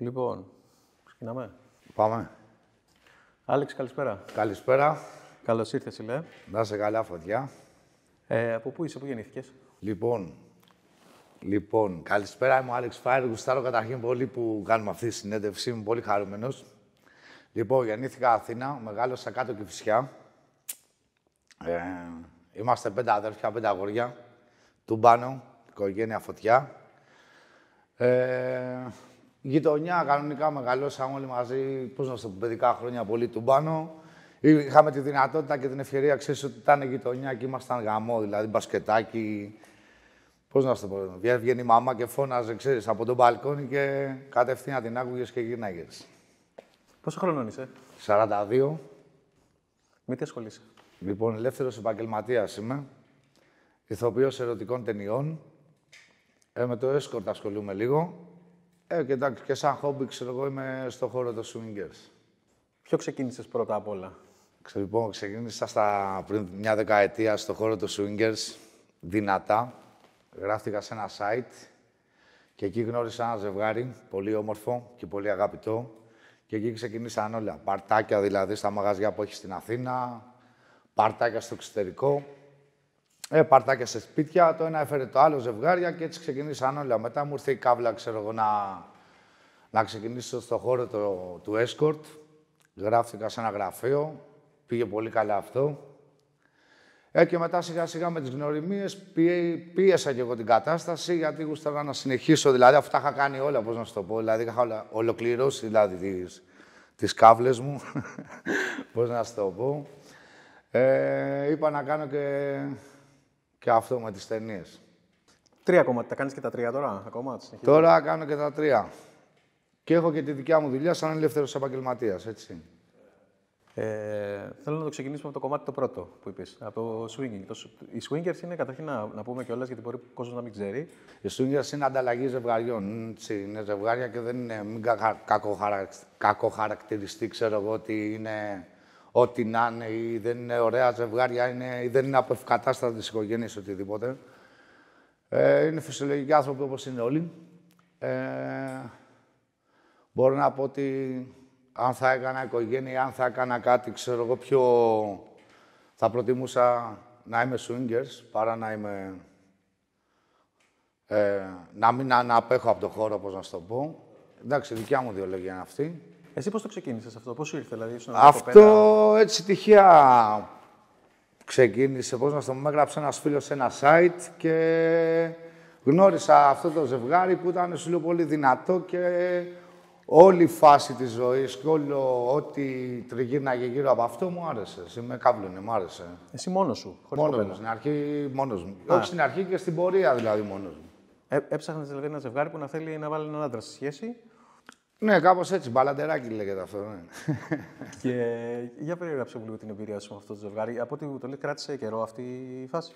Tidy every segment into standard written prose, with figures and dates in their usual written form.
Λοιπόν, ξεκινάμε. Πάμε. Άλεξ, καλησπέρα. Καλησπέρα. Καλώς ήρθες, Ηλέ. Να είσαι καλά, Φωτιά. Από πού είσαι, πού γεννήθηκες? Λοιπόν, καλησπέρα, είμαι ο Άλεξ Φάιρ. Γουστάρω καταρχήν πολύ που κάνουμε αυτή τη συνέντευξη. Είμαι πολύ χαρούμενος. Λοιπόν, γεννήθηκα Αθήνα, μεγάλωσα κάτω Κηφισιά. Είμαστε 5 αδέρφια, 5 αγόρια. Τούμπανο, οικογένεια Φωτιά. Γειτονιά, κανονικά μεγαλώσαμε όλοι μαζί, πώς να σου πω, παιδικά χρόνια πολύ Τούμπανο. Είχαμε τη δυνατότητα και την ευκαιρία, ξέρεις, ότι ήταν γειτονιά και ήμασταν γαμό, δηλαδή μπασκετάκι. Πώς να σου το πω, βγαίνει η μαμά και φώναζε, ξέρεις, από τον μπαλκόνι και κατευθείαν την άκουγες και γύρναγες. Πόσο χρονών είσαι? 42. Με τι ασχολείσαι? Λοιπόν, ελεύθερος επαγγελματίας είμαι. Ηθοποιός ερωτικών ταινιών. Με το escort ασχολούμαι λίγο. Και εντάξει, και σαν χόμπι, ξέρω εγώ, είμαι στο χώρο των swingers. Ποιο ξεκίνησες πρώτα απ' όλα? Λοιπόν, ξεκίνησα πριν μια δεκαετία στο χώρο των swingers, δυνατά. Γράφτηκα σε ένα site και εκεί γνώρισα ένα ζευγάρι, πολύ όμορφο και πολύ αγαπητό. Και εκεί ξεκινήσαν όλα. Παρτάκια δηλαδή στα μαγαζιά που έχει στην Αθήνα, παρτάκια στο εξωτερικό, παρτάκια σε σπίτια. Το ένα έφερε το άλλο ζευγάρια και έτσι ξεκινήσαν όλα. Μετά μου ήρθε η κάβλα, ξέρω εγώ, να ξεκινήσω στο χώρο του escort. Γράφτηκα σε ένα γραφείο, πήγε πολύ καλά αυτό. Και μετά σιγά σιγά με τις γνωριμίες πίεσα και εγώ την κατάσταση γιατί γούσταρα να συνεχίσω. Δηλαδή αυτά είχα κάνει όλα, πώς να σου το πω. Δηλαδή είχα ολοκληρώσει δηλαδή, τις κάβλες μου, πώς να σου το πω. Είπα να κάνω και αυτό με τις ταινίες. 3 κομμάτια. Τα κάνεις και τα 3 τώρα, ακόμα? Τώρα κάνω και τα 3. Και έχω και τη δικιά μου δουλειά σαν ελεύθερος επαγγελματίας, έτσι. Θέλω να το ξεκινήσουμε από το κομμάτι το πρώτο που είπες, από το swinging. Οι swingers είναι, καταρχήν να πούμε κιόλας, γιατί μπορεί ο κόσμος να μην ξέρει. Οι swingers είναι ανταλλαγή ζευγαριών. Είναι ζευγάρια και δεν είναι, μην κακοχαρακτηριστεί, ξέρω εγώ, ότι είναι ό,τι να είναι ή δεν είναι ωραία ζευγάρια ή δεν είναι από ευκατάστατες οικογένειες οτιδήποτε. Είναι φυσιολογικοί άνθρωποι όπως είναι όλοι. Μπορώ να πω ότι αν θα έκανα οικογένεια, αν θα έκανα κάτι, ξέρω εγώ, πιο θα προτιμούσα να είμαι swingers παρά να είμαι... να μην απέχω από το χώρο, πώς να σου το πω. Εντάξει, δικιά μου ιδεολογία είναι αυτή. Εσύ πώς το ξεκίνησες αυτό, πώς σου ήρθε, δηλαδή? Αυτό έτσι τυχαία ξεκίνησε, πώς να σου το πω. Με έγραψε ένας φίλος σε ένα site και γνώρισα αυτό το ζευγάρι που ήταν, σου λέω, πολύ δυνατό και όλη η φάση της ζωής και όλο ό,τι τριγύρναγε γύρω από αυτό μου άρεσε. Με κάβλωνε, μου άρεσε. Εσύ μόνος σου, χωρίς μόνος κοπέλα? μου, στην αρχή μόνος μου. Όχι στην αρχή και στην πορεία δηλαδή μόνος μου. Έψαχνες δηλαδή ένα ζευγάρι που να θέλει να βάλει έναν άντρα στη σχέση? Ναι, κάπως έτσι. Μπαλαντεράκι λέγεται αυτό. Ναι. Και για περιγράψε μου λίγο την εμπειρία σου με αυτό το ζευγάρι. Από ό,τι μου το λέει, κράτησε καιρό αυτή η φάση?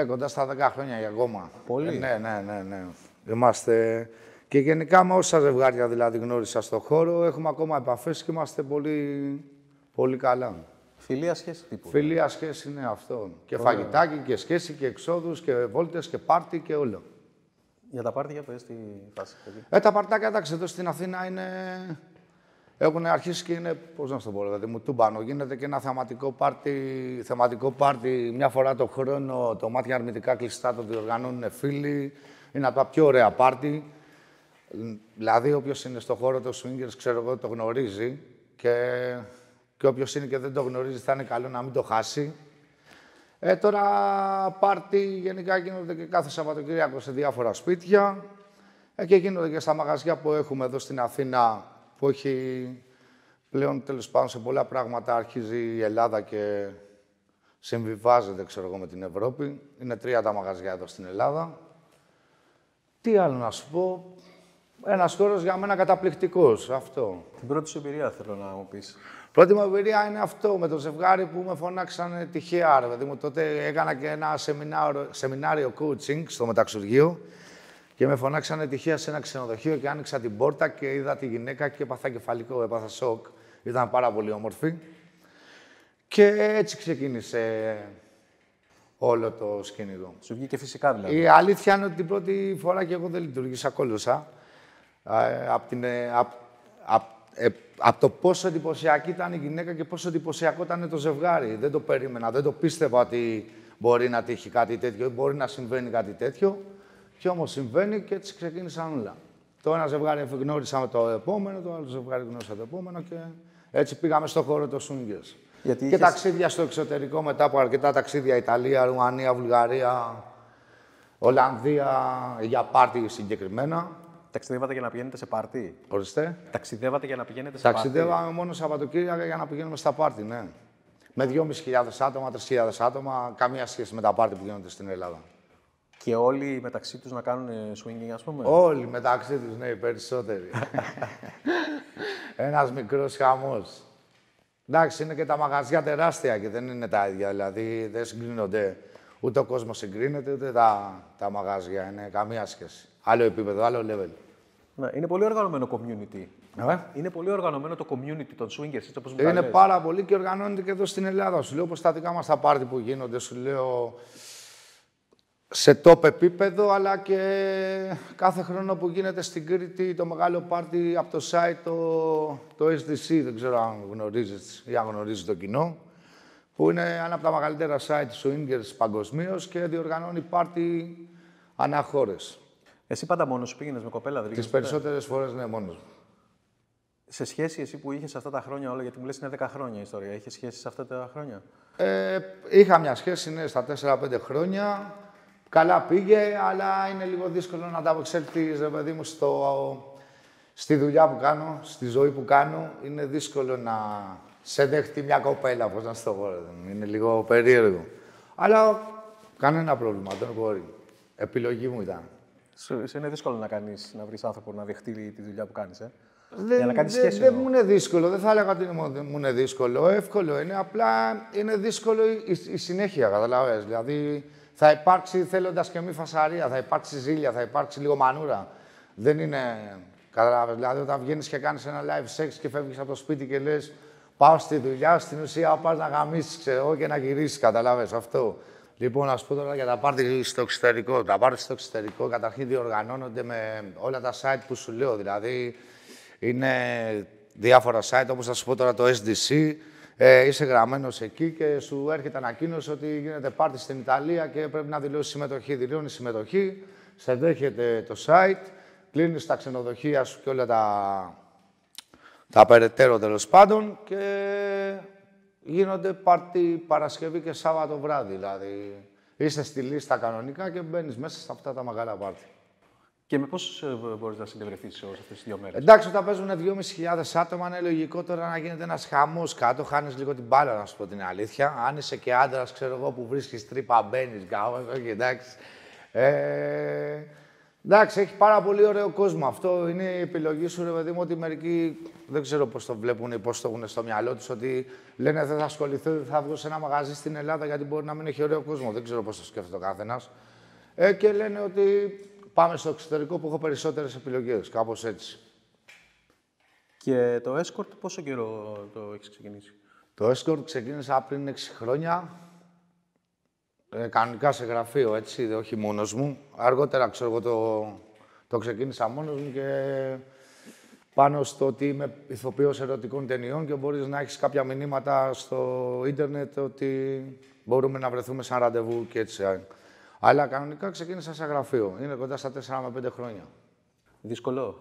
Κοντά στα 10 χρόνια για ακόμα. Πολύ. Ναι. Είμαστε... Και γενικά με όσα ζευγάρια δηλαδή γνώρισα στον χώρο, έχουμε ακόμα επαφές και είμαστε πολύ, πολύ καλά. Φιλία σχέση τύπου? Φιλία σχέση είναι αυτό. Και φαγητάκι και σχέση και εξόδους και βόλτες και πάρτι και όλο. Για τα πάρτι, για πες τη φάση. Τα παρτάκια, εντάξει, εδώ στην Αθήνα έχουν αρχίσει και είναι, πώς να σου το πω, δηλαδή μου Τούμπανο. Γίνεται και ένα θεματικό πάρτι μια φορά το χρόνο. Το μάτια αρνητικά κλειστά το διοργανώνουν φίλοι. Είναι από τα πιο ωραία πάρτι. Δηλαδή, όποιος είναι στο χώρο των swingers, ξέρω εγώ, το γνωρίζει. Και όποιος είναι και δεν το γνωρίζει, θα είναι καλό να μην το χάσει. Τώρα, πάρτι γενικά γίνονται και κάθε Σαββατοκύριακο σε διάφορα σπίτια. Και γίνονται και στα μαγαζιά που έχουμε εδώ στην Αθήνα, που έχει πλέον, τέλος πάντων, σε πολλά πράγματα αρχίζει η Ελλάδα και συμβιβάζεται, ξέρω εγώ, με την Ευρώπη. Είναι 3 τα μαγαζιά εδώ στην Ελλάδα. Τι άλλο να σου πω. Ένας χώρος για μένα καταπληκτικός, αυτό. Την πρώτη σου εμπειρία θέλω να μου πεις. Πρώτη μου εμπειρία είναι αυτό, με το ζευγάρι που με φωνάξανε τυχαία, ρε παιδί μου. Τότε έκανα και ένα σεμινάριο coaching στο μεταξουργείο και με φωνάξανε τυχαία σε ένα ξενοδοχείο και άνοιξα την πόρτα και είδα τη γυναίκα και έπαθα κεφαλικό, έπαθα σοκ. Ήταν πάρα πολύ όμορφη. Και έτσι ξεκίνησε όλο το σκηνικό. Σου βγήκε φυσικά δηλαδή? Η αλήθεια είναι ότι την πρώτη φορά και εγώ δεν λειτουργήσα, κόλλωσα. Από το πόσο εντυπωσιακή ήταν η γυναίκα και πόσο εντυπωσιακό ήταν το ζευγάρι. Δεν το περίμενα, δεν το πίστευα ότι μπορεί να τύχει κάτι τέτοιο ή μπορεί να συμβαίνει κάτι τέτοιο. Και όμως συμβαίνει και έτσι ξεκίνησαν όλα. Το ένα ζευγάρι γνώρισα με το επόμενο, το άλλο ζευγάρι γνώρισα το επόμενο και έτσι πήγαμε στον χώρο των swingers. Και ταξίδια στο εξωτερικό μετά από αρκετά ταξίδια, Ιταλία, Ρουμανία, Βουλγαρία, Ολλανδία, για πάρτι συγκεκριμένα. Ταξιδεύατε για να πηγαίνετε σε πάρτι. Ορίστε. Ταξιδεύατε για να πηγαίνετε σε πάρτι. Ταξιδεύαμε μόνο Σαββατοκύριακα για να πηγαίνουμε στα πάρτι, ναι. Με 2.500 άτομα, 3.000 άτομα, καμία σχέση με τα πάρτι που γίνονται στην Ελλάδα. Και όλοι μεταξύ τους να κάνουν swinging, ας πούμε. Όλοι μεταξύ τους, ναι, οι περισσότεροι. Ένας μικρός χαμός. Εντάξει, είναι και τα μαγαζιά τεράστια και δεν είναι τα ίδια. Δηλαδή, δεν συγκρίνονται. Ούτε ο κόσμος συγκρίνεται, ούτε τα μαγαζιά. Είναι καμία σχέση. Άλλο επίπεδο, άλλο level. Ναι, είναι πολύ οργανωμένο community. Είναι πολύ οργανωμένο το community των swingers, έτσι όπως μου Είναι πάρα πολύ και οργανώνεται και εδώ στην Ελλάδα. Σου λέω πως τα δικά μας τα πάρτι που γίνονται, σου λέω σε top επίπεδο, αλλά και κάθε χρόνο που γίνεται στην Κρήτη το μεγάλο πάρτι από το site, το SDC, δεν ξέρω αν γνωρίζεις ή αν γνωρίζεις το κοινό, που είναι ένα από τα μεγαλύτερα site swingers παγκοσμίως και διοργανώνει πάρτι ανά χώρες. Εσύ πάντα μόνος σου πήγαινες με κοπέλα, δηλαδή. Τις περισσότερες φορές, ναι, μόνος μου. Σε σχέση εσύ που είχες αυτά τα χρόνια όλα, γιατί μου λες είναι 10 χρόνια η ιστορία, είχες σχέση σε αυτά τα χρόνια? Είχα μια σχέση, ναι, στα 4-5 χρόνια. Καλά πήγε, αλλά είναι λίγο δύσκολο να τα απεξέλθεις, ρε παιδί μου, στη δουλειά που κάνω, στη ζωή που κάνω. Είναι δύσκολο να σε δέχτη μια κοπέλα, πώς να στο πω. Είναι λίγο περίεργο. Αλλά κανένα πρόβλημα, δεν μπορεί. Επιλογή μου ήταν. Είναι δύσκολο να βρεις άνθρωπο να δεχτεί τη δουλειά που κάνεις, για να κάνεις σχέση. Δεν μου είναι δύσκολο, δεν θα έλεγα ότι μου είναι δύσκολο. Εύκολο είναι, απλά είναι δύσκολο η συνέχεια, καταλαβαίνεις. Δηλαδή, θα υπάρξει θέλοντας και μη φασαρία, θα υπάρξει ζήλια, θα υπάρξει λίγο μανούρα. Δεν είναι. Καταλάβες. Δηλαδή, όταν βγαίνεις και κάνεις ένα live sex και φεύγεις από το σπίτι και λες πάω στη δουλειά, στην ουσία πας να γαμίσεις, ξέρω, και να γυρίσεις. Καταλάβες αυτό. Λοιπόν, να σου πω τώρα για τα πάρτι στο εξωτερικό. Τα πάρτι στο εξωτερικό καταρχήν διοργανώνονται με όλα τα site που σου λέω. Δηλαδή, είναι διάφορα site, όπως θα σου πω τώρα το SDC. Είσαι γραμμένος εκεί και σου έρχεται ανακοίνωση ότι γίνεται πάρτι στην Ιταλία και πρέπει να δηλώσεις συμμετοχή. Δηλώνεις συμμετοχή, σε δέχεται το site, κλείνεις τα ξενοδοχεία σου και όλα τα περαιτέρω τέλος πάντων και γίνονται πάρτι Παρασκευή και Σάββατο βράδυ. Δηλαδή, είσαι στη λίστα κανονικά και μπαίνεις μέσα σε αυτά τα μεγάλα πάρτι. Και με πόσους μπορείς να συνευρεθείς όλες αυτές τις 2 μέρες? Εντάξει, όταν παίζουν 2.500 άτομα, είναι λογικό τώρα να γίνεται ένας χαμός κάτω. Χάνεις λίγο την μπάλα, να σου πω την αλήθεια. Αν είσαι και άντρας, ξέρω εγώ, που βρίσκεις τρύπα, μπαίνεις, όχι, εντάξει. Εντάξει, έχει πάρα πολύ ωραίο κόσμο. Αυτό είναι η επιλογή σου, ρε παιδί μου, ότι μερικοί δεν ξέρω πώς το βλέπουν ή πώς το έχουν στο μυαλό τους, ότι λένε δεν θα ασχοληθώ, δεν θα βγω σε ένα μαγαζί στην Ελλάδα γιατί μπορεί να μην έχει ωραίο κόσμο. Δεν ξέρω πώς το σκέφτεται ο καθένας. Και λένε ότι πάμε στο εξωτερικό που έχω περισσότερες επιλογές, κάπως έτσι. Και το escort πόσο καιρό το έχεις ξεκινήσει? Το escort ξεκίνησα πριν 6 χρόνια. Κανονικά σε γραφείο, έτσι, όχι μόνος μου. Αργότερα, ξέρω εγώ, το ξεκίνησα μόνος μου και πάνω στο ότι είμαι ηθοποιός ερωτικών ταινιών και μπορείς να έχεις κάποια μηνύματα στο ίντερνετ ότι μπορούμε να βρεθούμε σαν ραντεβού και έτσι. Αλλά κανονικά ξεκίνησα σε γραφείο. Είναι κοντά στα 4 με 5 χρόνια. Δύσκολο?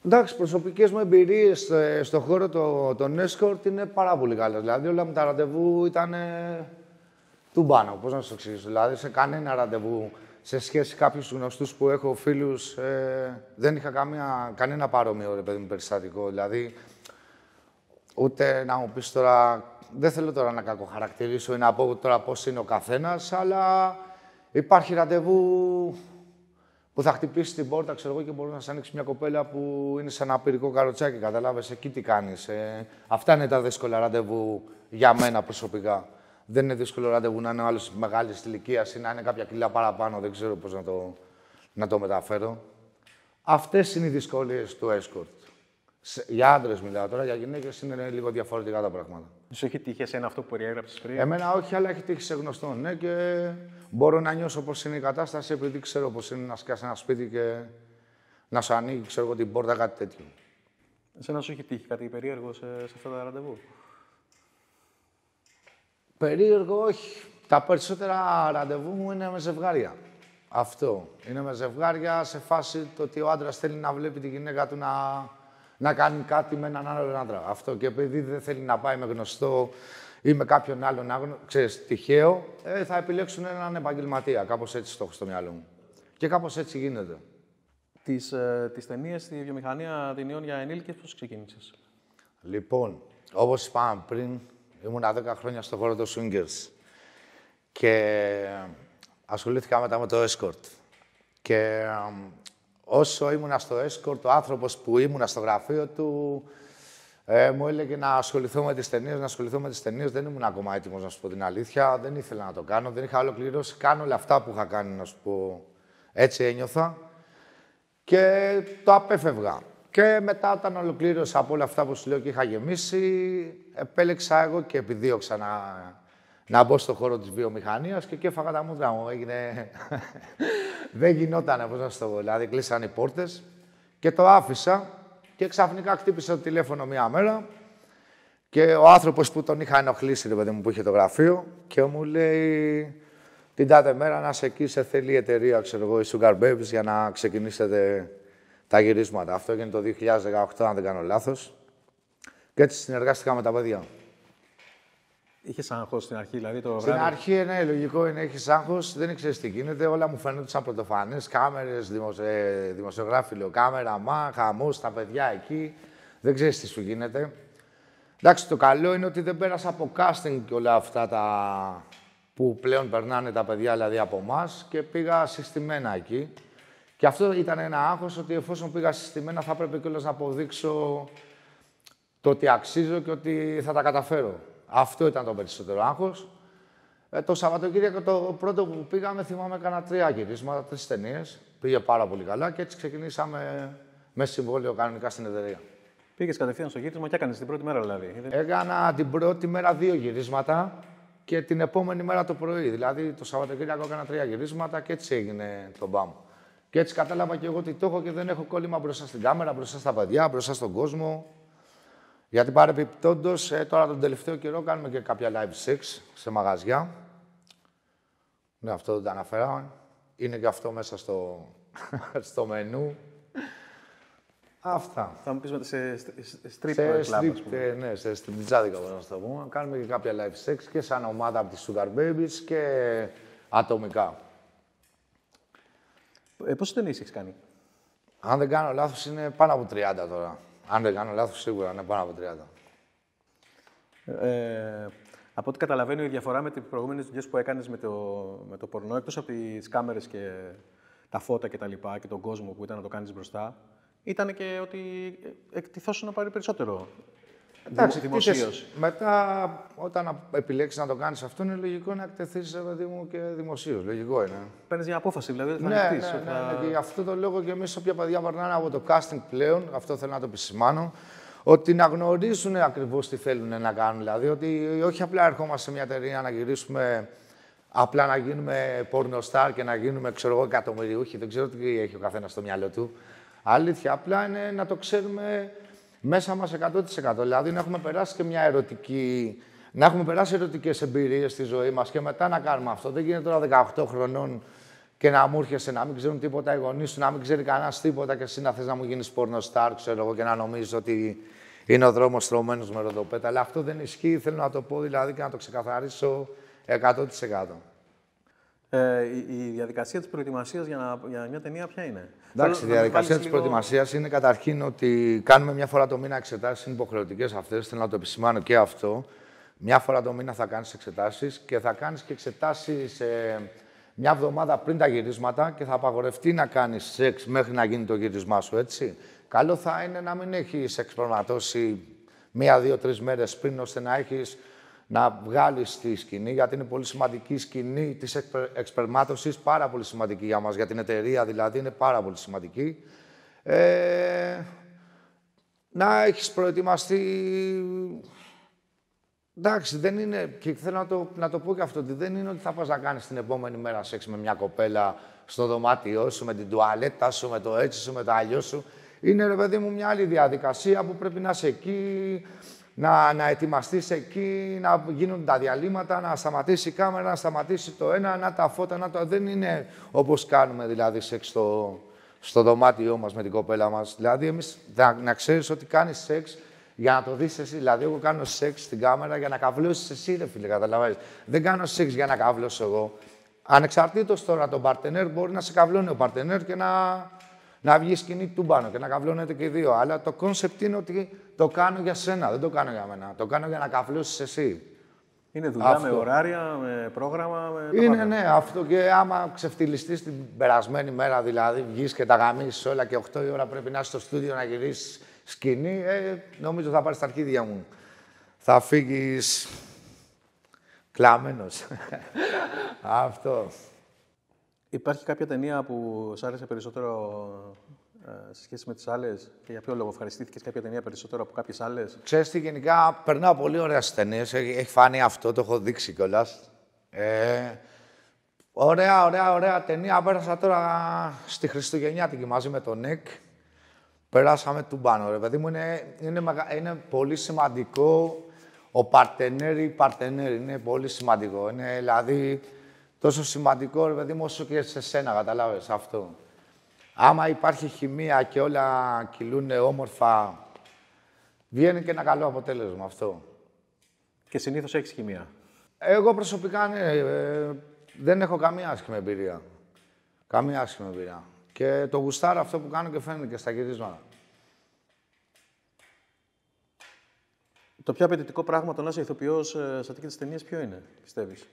Εντάξει, προσωπικές μου εμπειρίες στον χώρο των escort είναι πάρα πολύ καλές. Δηλαδή, όλα μου τα ραντεβού ήταν τουμπάνο. Πώς να σου το εξηγήσω. Δηλαδή, σε κανένα ραντεβού, σε σχέση με κάποιους γνωστούς που έχω, φίλους, δεν είχα κανένα παρόμοιο, ρε παιδί μου, περιστατικό. Δηλαδή, ούτε να μου πεις τώρα. Δεν θέλω τώρα να κακοχαρακτηρίσω ή να πω τώρα πώς είναι ο καθένας, αλλά υπάρχει ραντεβού που θα χτυπήσει την πόρτα, ξέρω εγώ, και μπορεί να σε ανοίξει μια κοπέλα που είναι σε ένα πυρικό καροτσάκι. Καταλάβες, εκεί τι κάνεις. Αυτά είναι τα δύσκολα ραντεβού για μένα προσωπικά. Δεν είναι δύσκολο ραντεβού να είναι ο άλλος μεγάλης ηλικίας ή να είναι κάποια κιλά παραπάνω. Δεν ξέρω πώς να το μεταφέρω. Αυτές είναι οι δυσκολίες του escort. Για άντρες μιλάω τώρα, για γυναίκες είναι λίγο διαφορετικά τα πράγματα. Σου έχει τύχει εσένα αυτό που περιέγραψες πριν? Εμένα όχι, αλλά έχει τύχει σε γνωστόν. Ναι, και μπορώ να νιώσω πώς είναι η κατάσταση, επειδή ξέρω πώς είναι να σκάσει ένα σπίτι και να σου ανοίγει, ξέρω εγώ, την πόρτα, κάτι τέτοιο. Εσένα σου έχει τύχει κάτι περίεργο σε αυτά τα ραντεβού? Περίεργο, όχι. Τα περισσότερα ραντεβού μου είναι με ζευγάρια. Αυτό. Είναι με ζευγάρια σε φάση το ότι ο άντρας θέλει να βλέπει τη γυναίκα του να κάνει κάτι με έναν άλλον άντρα. Αυτό. Και επειδή δεν θέλει να πάει με γνωστό ή με κάποιον άλλον τυχαίο, θα επιλέξουν έναν επαγγελματία. Κάπως έτσι το έχω στο μυαλό μου. Και κάπως έτσι γίνεται. Τις ταινίες στη βιομηχανία ταινιών για ενήλικες πώς ξεκίνησες? Λοιπόν, όπως είπαμε πριν, ήμουν 10 χρόνια στον χώρο των swingers. Και ασχολήθηκα μετά με το escort. Και όσο ήμουνα στο escort, ο άνθρωπος που ήμουνα στο γραφείο του μου έλεγε να ασχοληθώ με τις ταινίες, Δεν ήμουν ακόμα έτοιμος, να σου πω την αλήθεια. Δεν ήθελα να το κάνω. Δεν είχα ολοκληρώσει καν όλα αυτά που είχα κάνει, να σου πω. Έτσι ένιωθα. Και το απέφευγα. Και μετά, όταν ολοκλήρωσα από όλα αυτά που σου λέω και είχα γεμίσει, επέλεξα εγώ και επιδίωξα να μπω στον χώρο της βιομηχανίας και εκεί έφαγα τα μούτρα μου. Έγινε... Δεν γινότανε, πώς να σου το πω. Δηλαδή, κλείσαν οι πόρτες και το άφησα και ξαφνικά χτύπησε το τηλέφωνο μία μέρα και ο άνθρωπος που τον είχα ενοχλήσει, ρε παιδί μου, που είχε το γραφείο και μου λέει την τάδε μέρα να είσαι εκεί, σε θέλει η εταιρεία, ξέρω εγώ, η Sugar Babies, για να ξεκινήσετε τα γυρίσματα. Αυτό έγινε το 2018, αν δεν κάνω λάθος. Και έτσι συνεργάστηκα με τα παιδιά. Είχες άγχος στην αρχή, δηλαδή το βράδυ? Στην αρχή, ναι, λογικό είναι, έχεις άγχος, δεν ήξερες τι γίνεται, όλα μου φαίνονταν σαν πρωτοφανές, κάμερες, δημοσιογράφοι, κάμερα, χαμός, τα παιδιά εκεί, δεν ξέρεις τι σου γίνεται. Εντάξει, το καλό είναι ότι δεν πέρασα από casting και όλα αυτά τα που πλέον περνάνε τα παιδιά, δηλαδή από εμάς, και πήγα συστημένα εκεί. Και αυτό ήταν ένα άγχος, ότι εφόσον πήγα συστημένα θα έπρεπε κιόλας να αποδείξω το ότι αξίζω και ότι θα τα καταφέρω. Αυτό ήταν το περισσότερο άγχος. Το Σαββατοκύριακο το πρώτο που πήγαμε, θυμάμαι, έκανα 3 γυρίσματα, 3 ταινίες. Πήγε πάρα πολύ καλά και έτσι ξεκινήσαμε με συμβόλαιο κανονικά στην εταιρεία. Πήγες κατευθείαν στο γύρισμα και έκανες την πρώτη μέρα, δηλαδή? Έκανα την πρώτη μέρα 2 γυρίσματα και την επόμενη μέρα το πρωί. Δηλαδή το Σαββατοκύριακο έκανα 3 γυρίσματα και έτσι έγινε το μπαμ. Και έτσι κατάλαβα και εγώ ότι το έχω και δεν έχω κόλλημα μπροστά στην κάμερα, μπροστά στα παιδιά, μπροστά στον κόσμο. Γιατί παρεπιπτόντως, τώρα τον τελευταίο καιρό κάνουμε και κάποια live sex σε μαγαζιά. Ναι, αυτό δεν το αναφέραμε. Είναι και αυτό μέσα στο μενού. Αυτά. Θα μου πεις μετά σε strip club, ας πούμε. Ναι, σε στριπτζάδικα, μπορούμε να το πούμε. Κάνουμε και κάποια live sex και σαν ομάδα από τις Sugar Babies και ατομικά. Πόσες ταινίες έχεις κάνει? Αν δεν κάνω λάθος, είναι πάνω από 30 τώρα. Αν δεν κάνω λάθος, σίγουρα είναι πάνω από 30. Από ό,τι καταλαβαίνω, η διαφορά με τις προηγούμενες δουλειές που έκανες με το πορνό, εκτός από τις κάμερες και τα φώτα και τα λοιπά και τον κόσμο που ήταν να το κάνεις μπροστά, ήταν και ότι εκτιθώσου να πάρει περισσότερο. Εντάξει, δημοσίως. Μετά, όταν επιλέξεις να το κάνεις αυτό, είναι λογικό να εκτεθείς, παιδί μου, και δημοσίως. Λογικό είναι. Παίρνεις μια απόφαση, δηλαδή. Ναι. Και γι' αυτό το λόγο και εμείς, όποια παιδιά περνάνε από το casting πλέον, αυτό θέλω να το επισημάνω, ότι να γνωρίζουν ακριβώς τι θέλουν να κάνουν. Δηλαδή, ότι όχι απλά ερχόμαστε σε μια εταιρεία να γυρίσουμε, απλά να γίνουμε pornostar και να γίνουμε, ξέρω εγώ, εκατομμυριούχοι. Δεν ξέρω τι έχει ο καθένας στο μυαλό του. Αλήθεια, απλά είναι να το ξέρουμε μέσα μας 100%. Δηλαδή, να έχουμε περάσει και μια ερωτική... Να έχουμε περάσει ερωτικές εμπειρίες στη ζωή μας και μετά να κάνουμε αυτό. Δεν γίνεται τώρα 18 χρονών και να μου έρχεσαι να μην ξέρουν τίποτα οι γονείς σου, να μην ξέρει κανένας τίποτα και εσύ να θες να μου γίνεις pornostar, ξέρω εγώ, και να νομίζεις ότι είναι ο δρόμος στρωμένος με ροδοπέτα. Αλλά αυτό δεν ισχύει, θέλω να το πω δηλαδή και να το ξεκαθαρίσω 100%. Η διαδικασία της προετοιμασίας για μια ταινία ποια είναι? Εντάξει, η διαδικασία της προετοιμασίας είναι καταρχήν ότι κάνουμε μια φορά το μήνα εξετάσεις, είναι υποχρεωτικές αυτές, θέλω να το επισημάνω και αυτό. Μια φορά το μήνα θα κάνεις εξετάσεις και θα κάνεις και εξετάσεις μια εβδομάδα πριν τα γυρίσματα και θα απαγορευτεί να κάνεις σεξ μέχρι να γίνει το γύρισμά σου, έτσι. Καλό θα είναι να μην έχεις σεξ προγραμματώσει 1, 2, 3 μέρες πριν, ώστε να βγάλεις τη σκηνή, γιατί είναι πολύ σημαντική η σκηνή της εξπερμάτωσης, πάρα πολύ σημαντική για μας, για την εταιρεία δηλαδή, είναι πάρα πολύ σημαντική. Να έχεις προετοιμαστεί Εντάξει, δεν είναι. Και θέλω να το πω και αυτό, ότι δεν είναι ότι θα πας να κάνεις την επόμενη μέρα σεξ με μια κοπέλα στο δωμάτιό σου, με την τουαλέτα σου, με το έτσι σου, με το αλλιώ σου. Είναι, ρε παιδί μου, μια άλλη διαδικασία που πρέπει να είσαι εκεί, να ετοιμαστείς εκεί, να γίνουν τα διαλύματα, να σταματήσει η κάμερα, να σταματήσει το ένα, να τα φώτα, να το... Δεν είναι όπως κάνουμε δηλαδή σεξ στο δωμάτιό μας με την κοπέλα μας. Δηλαδή, εμείς να ξέρεις ότι κάνεις σεξ για να το δεις εσύ. Δηλαδή, εγώ κάνω σεξ στην κάμερα για να καβλώσεις εσύ, ρε φίλε, καταλαβαίνεις. Δεν κάνω σεξ για να καβλώσω εγώ. Ανεξαρτήτως τώρα τον παρτενέρ, μπορεί να σε καβλώνει ο παρτενέρ και να βγει σκηνή του πάνω και να καβλώνετε και οι δύο. Αλλά το κόνσεπτ είναι ότι το κάνω για σένα, δεν το κάνω για μένα. Το κάνω για να καβλώσεις εσύ. Είναι δουλειά αυτό. Με ωράρια, με πρόγραμμα. Είναι, ναι, αυτό. Και άμα ξεφτυλιστείς την περασμένη μέρα, δηλαδή βγεις και τα γαμίσεις όλα και 8 η ώρα πρέπει να είσαι στο στούντιο να γυρίσεις σκηνή, νομίζω θα πάρεις τα αρχίδια μου. Θα φύγεις κλαμμένος. Αυτό. Υπάρχει κάποια ταινία που σ' άρεσε περισσότερο σε σχέση με τις άλλες και για ποιο λόγο ευχαριστήθηκες κάποια ταινία περισσότερο από κάποιες άλλες? Ξέρεις τι, γενικά περνάω πολύ ωραία στις ταινίες. Έχει φανεί αυτό, το έχω δείξει κιόλας. Ωραία ταινία. Πέρασα τώρα στη Χριστουγεννιάτικη μαζί με τον Νεκ. Περάσαμε του πάνω, ρε παιδί μου. Είναι πολύ σημαντικό ο παρτενέρ ή η παρτενέρ. Είναι πολύ σημαντικό. Είναι δηλαδή τόσο σημαντικό, ρε παιδί μου, όσο και σε σένα, καταλάβες αυτό. Άμα υπάρχει χημεία και όλα κυλούν όμορφα, βγαίνει και ένα καλό αποτέλεσμα αυτό. Και συνήθως έχεις χημεία? Εγώ προσωπικά, ναι, δεν έχω καμία άσχημη εμπειρία. Καμία άσχημη εμπειρία. Και το γουστάρω αυτό που κάνω και φαίνεται και στα γυρίσματα. Το πιο απαιτητικό πράγμα το να είσαι ηθοποιός σε τέτοιες ταινίες ποιο είναι, πιστεύεις?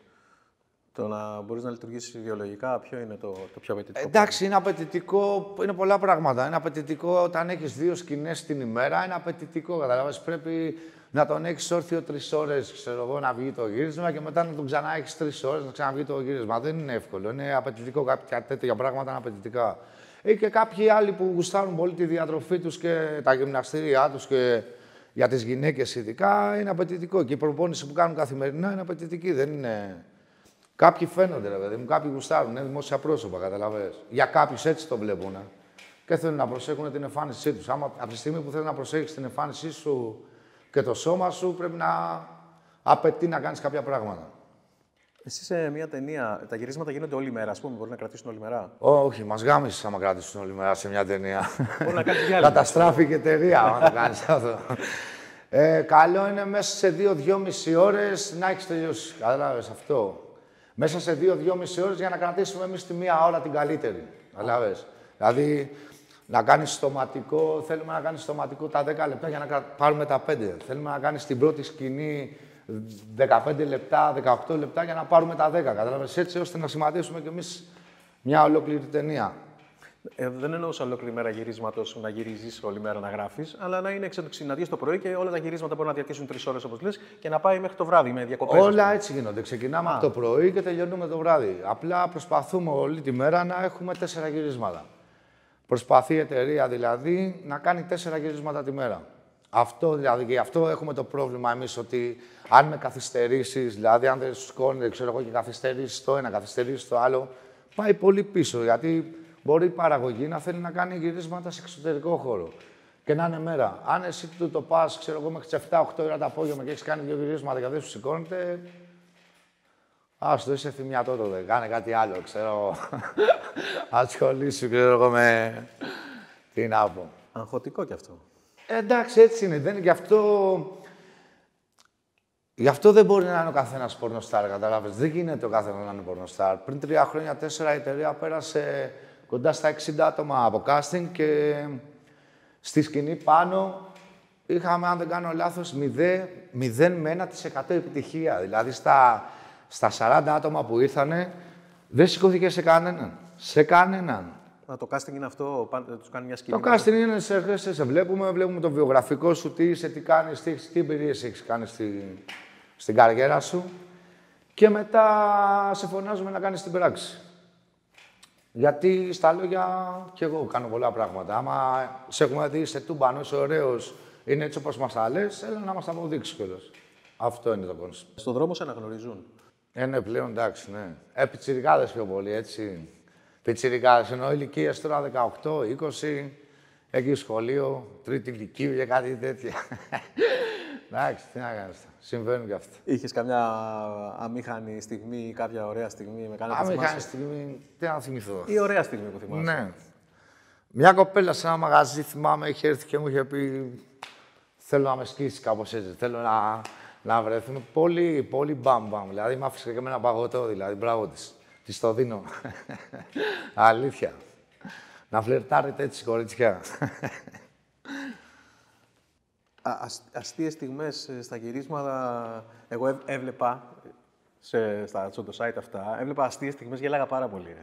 Το να μπορείς να λειτουργήσεις ιδεολογικά, ποιο είναι το πιο απαιτητικό? Εντάξει, είναι απαιτητικό, είναι πολλά πράγματα. Είναι απαιτητικό όταν έχεις 2 σκηνές την ημέρα, είναι απαιτητικό. Καταλάβεις, πρέπει να τον έχεις όρθιο 3 ώρες, ξέρω εγώ, να βγει το γύρισμα και μετά να τον ξανά έχεις 3 ώρες να ξαναβγεί το γύρισμα. Δεν είναι εύκολο. Είναι απαιτητικό. Κάποια τέτοια πράγματα είναι απαιτητικά. Ή και κάποιοι άλλοι που γουστάρουν πολύ τη διατροφή τους και τα γυμναστήριά τους και για τις γυναίκες ειδικά, είναι απαιτητικό. Και η προπόνηση που κάνουν καθημερινά είναι απαιτητική. Δεν είναι. Κάποιοι φαίνονται, ρε παιδί μου, κάποιοι γουστάρουν, είναι δημόσια πρόσωπα, καταλαβαίνεις. Για κάποιους έτσι το βλέπουν. Και θέλουν να προσέχουν την εμφάνισή τους. Άμα από τη στιγμή που θέλεις να προσέχεις την εμφάνισή σου και το σώμα σου, πρέπει να απαιτεί να κάνεις κάποια πράγματα. Εσύ σε μια ταινία, τα γυρίσματα γίνονται όλη μέρα, ας πούμε, μπορεί να κρατήσουν όλη μέρα? Όχι, μας γάμισες άμα κρατήσουν όλη μέρα σε μια ταινία. Μπορεί να κάνεις κι άλλη. Καταστράφηκε η εταιρεία, άμα το κάνεις αυτό. Καλό είναι μέσα σε 2-2,5 ώρες να έχεις τελειώσει. Κατάλαβες αυτό. Μέσα σε 2-2,5 ώρες για να κρατήσουμε εμείς τη μία ώρα την καλύτερη. Καταλάβες. Δηλαδή, να κάνεις στοματικό, θέλουμε να κάνεις στοματικό τα 10 λεπτά για να πάρουμε τα 5. Θέλουμε να κάνεις την πρώτη σκηνή 15 λεπτά, 18 λεπτά για να πάρουμε τα 10. Καταλάβες, έτσι ώστε να σχηματίσουμε κι εμείς μια ολόκληρη ταινία. Δεν εννοούσα ολόκληρη μέρα γυρίσματος να γυρίζεις όλη μέρα να γράφεις, αλλά να είναι να βγεις το πρωί και όλα τα γυρίσματα μπορούν να διαρκέσουν 3 ώρες όπως λες και να πάει μέχρι το βράδυ με διακοπές. Όλα έτσι γίνονται. Ξεκινάμε από το πρωί και τελειώνουμε το βράδυ. Απλά προσπαθούμε όλη τη μέρα να έχουμε 4 γυρίσματα. Προσπαθεί η εταιρεία δηλαδή να κάνει 4 γυρίσματα τη μέρα. Αυτό δηλαδή, και γι' αυτό έχουμε το πρόβλημα εμείς ότι αν με καθυστερήσεις, δηλαδή αν δεν σου σκόνεται, ξέρω εγώ, και καθυστερήσεις το ένα, καθυστερήσεις το άλλο, πάει πολύ πίσω. Γιατί μπορεί η παραγωγή να θέλει να κάνει γυρίσματα σε εξωτερικό χώρο και να είναι μέρα. Αν εσύ του το πας, ξέρω εγώ, μέχρι τις 7-8 ώρα το απόγευμα και έχεις κάνει 2 γυρίσματα και δεν σου σηκώνεται, άστο, είσαι θυμιατό τότε, κάνε κάτι άλλο, ξέρω. Ασχολήσου, ξέρω εγώ, με. Τι να πω. Αγχωτικό κι αυτό. Εντάξει, έτσι είναι. Δεν, γι' αυτό δεν μπορεί να είναι ο καθένας πορνοστάρ, καταλάβες. Δεν γίνεται ο καθένας να είναι πορνοστάρ. Πριν 3 χρόνια, 4 η εταιρεία πέρασε κοντά στα 60 άτομα από casting και στη σκηνή πάνω είχαμε, αν δεν κάνω λάθος, 0 με 1% επιτυχία. Δηλαδή στα 40 άτομα που ήρθανε, δεν σηκώθηκε σε κανέναν. Σε κανέναν. Το casting είναι αυτό, τους κάνει μια σκηνή. Το casting είναι σε βλέπουμε το βιογραφικό σου, τι είσαι, τι κάνεις, τι εμπειρίες έχεις κάνει στην καριέρα σου και μετά σε φωνάζουμε να κάνεις την πράξη. Γιατί στα λόγια κι εγώ κάνω πολλά πράγματα. Άμα σε έχουμε δει, είσαι τούμπανο, είσαι ωραίος, είναι έτσι όπως μας τα λες, έλα να μας τα αποδείξεις κιόλας. Αυτό είναι το κόνσεπτ. Στον δρόμο σε αναγνωρίζουν. Ναι, πλέον εντάξει, ναι. Πιτσιρικάδες πιο πολύ, έτσι. Πιτσιρικάδες, ενώ ηλικίες τώρα 18, 20, εκεί σχολείο, τρίτη ηλικίου και κάτι τέτοια. Εντάξει, τι να κάνεις. Συμβαίνουν και αυτά. Είχες καμιά αμήχανη στιγμή ή κάποια ωραία στιγμή με κανένα Αμήχανη στιγμή, τι να θυμηθώ. Ή ωραία στιγμή που θυμάσαι. Ναι. Μια κοπέλα σε ένα μαγαζί, θυμάμαι, είχε έρθει και μου είχε πει θέλω να με σκίσει κάπως έτσι, θέλω να βρεθούμε. Πολύ, πολύ μπαμ. Δηλαδή, μ' άφησε και με ένα παγωτό, δηλαδή, μπράβο της. Της το δίνω. Αλήθεια. Να φλερτάρετε έτσι, κορίτσια. Αστείες στιγμές στα γυρίσματα, εγώ έβλεπα στο site αυτά, έβλεπα αστείες στιγμές, γέλαγα πάρα πολύ.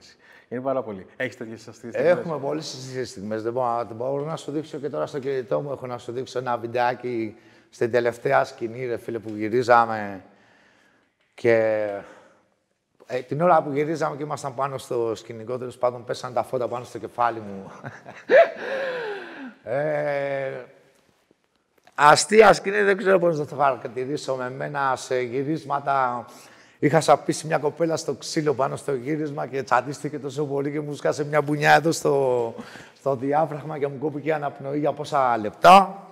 Είναι πάρα πολύ. Έχεις τέτοιες αστείες στιγμές? Έχουμε πολλές αστείες στιγμές. Δεν μπορώ να σου δείξω και τώρα στο κινητό μου. Έχω να σου δείξω ένα βιντεάκι στην τελευταία σκηνή, ρε φίλε, που γυρίζαμε. Και την ώρα που γυρίζαμε και ήμασταν πάνω στο σκηνικό, τέλος πάντων, πέσαν τα φώτα πάνω στο κεφάλι μου. Αστεία σκηνή, δεν ξέρω πώς να το χαρακτηρίσω. Με μένα σε γυρίσματα είχα σαπίσει μια κοπέλα στο ξύλο πάνω στο γύρισμα και τσαντίστηκε τόσο πολύ και μου σκάσε μια μπουνιά εδώ στο διάφραγμα και μου κόπηκε η αναπνοή για πόσα λεπτά.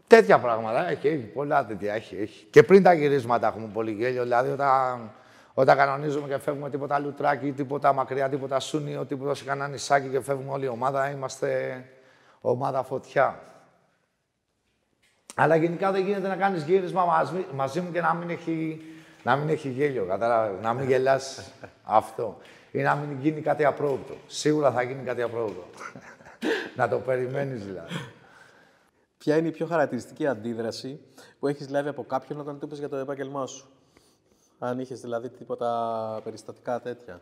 Τέτοια πράγματα έχει, πολλά τέτοια έχει. Και πριν τα γυρίσματα έχουμε πολύ γέλιο, δηλαδή όταν κανονίζουμε και φεύγουμε τίποτα λουτράκι, τίποτα μακριά, τίποτα σούνιο, τίποτα σε κανένα νησάκι και φεύγουμε όλη η ομάδα, είμαστε ομάδα φωτιά. Αλλά γενικά δεν γίνεται να κάνεις γύρισμα μαζί μου και να μην έχει γέλιο, κατάλαβες, να μην γελάς αυτό. Ή να μην γίνει κάτι απρόοπτο. Σίγουρα θα γίνει κάτι απρόοπτο. Να το περιμένεις δηλαδή. Ποια είναι η πιο χαρακτηριστική αντίδραση που έχεις λάβει από κάποιον όταν του είπες για το επάγγελμά σου? Αν είχες δηλαδή τίποτα περιστατικά τέτοια.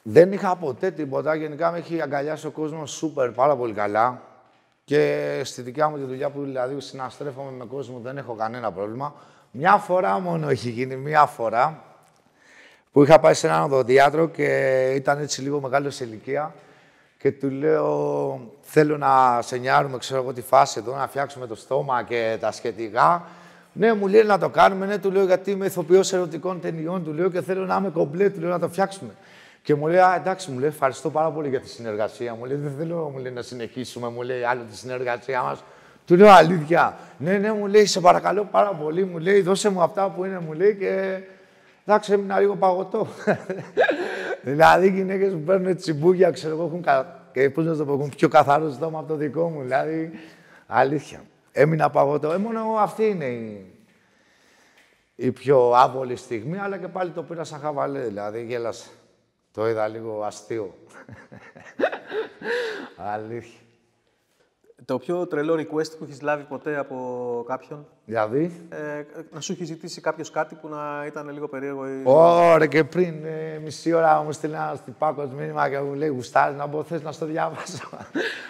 Δεν είχα ποτέ τίποτα. Γενικά με έχει αγκαλιάσει ο κόσμος σούπερ, πάρα πολύ καλά. Και στη δικιά μου τη δουλειά που δηλαδή συναστρέφομαι με κόσμο δεν έχω κανένα πρόβλημα. Μια φορά μόνο έχει γίνει, μια φορά, που είχα πάει σε έναν οδοντίατρο και ήταν έτσι λίγο μεγάλο σε ηλικία και του λέω θέλω να σενιάρουμε, ξέρω εγώ, τη φάση εδώ, να φτιάξουμε το στόμα και τα σχετικά. Ναι, μου λέει να το κάνουμε, ναι, του λέω γιατί είμαι ηθοποιός ερωτικών ταινιών, του λέω και θέλω να είμαι κομπλέ, του λέω να το φτιάξουμε. Και μου λέει, εντάξει, μου λέει, ευχαριστώ πάρα πολύ για τη συνεργασία. Μου λέει, δεν θέλω μου λέει, να συνεχίσουμε, μου λέει, άλλο τη συνεργασία μας. Του λέω, αλήθεια. Ναι, μου λέει, σε παρακαλώ πάρα πολύ, μου λέει, δώσε μου αυτά που είναι, μου λέει, και εντάξει, έμεινα λίγο παγωτό. Δηλαδή, οι γυναίκες που παίρνουν τσιμπούκια, ξέρω εγώ, έχουν πιο καθαρό στόμα από το δικό μου, δηλαδή, αλήθεια. Έμεινα παγωτό. Μόνο αυτή είναι η πιο άβολη στιγμή, αλλά και πάλι το πήρα σαν χαβαλέ, δηλαδή, γέλασα. Το είδα λίγο αστείο. Αλήθεια. Το πιο τρελό request που έχεις λάβει ποτέ από κάποιον? Δηλαδή? Να σου έχει ζητήσει κάποιος κάτι που να ήταν λίγο περίεργο ή... Ωραία, και πριν μισή ώρα μου στείλει ένα τυπάκος μήνυμα και μου λέει γουστάρεις να μπω, θες να στο διάβασω.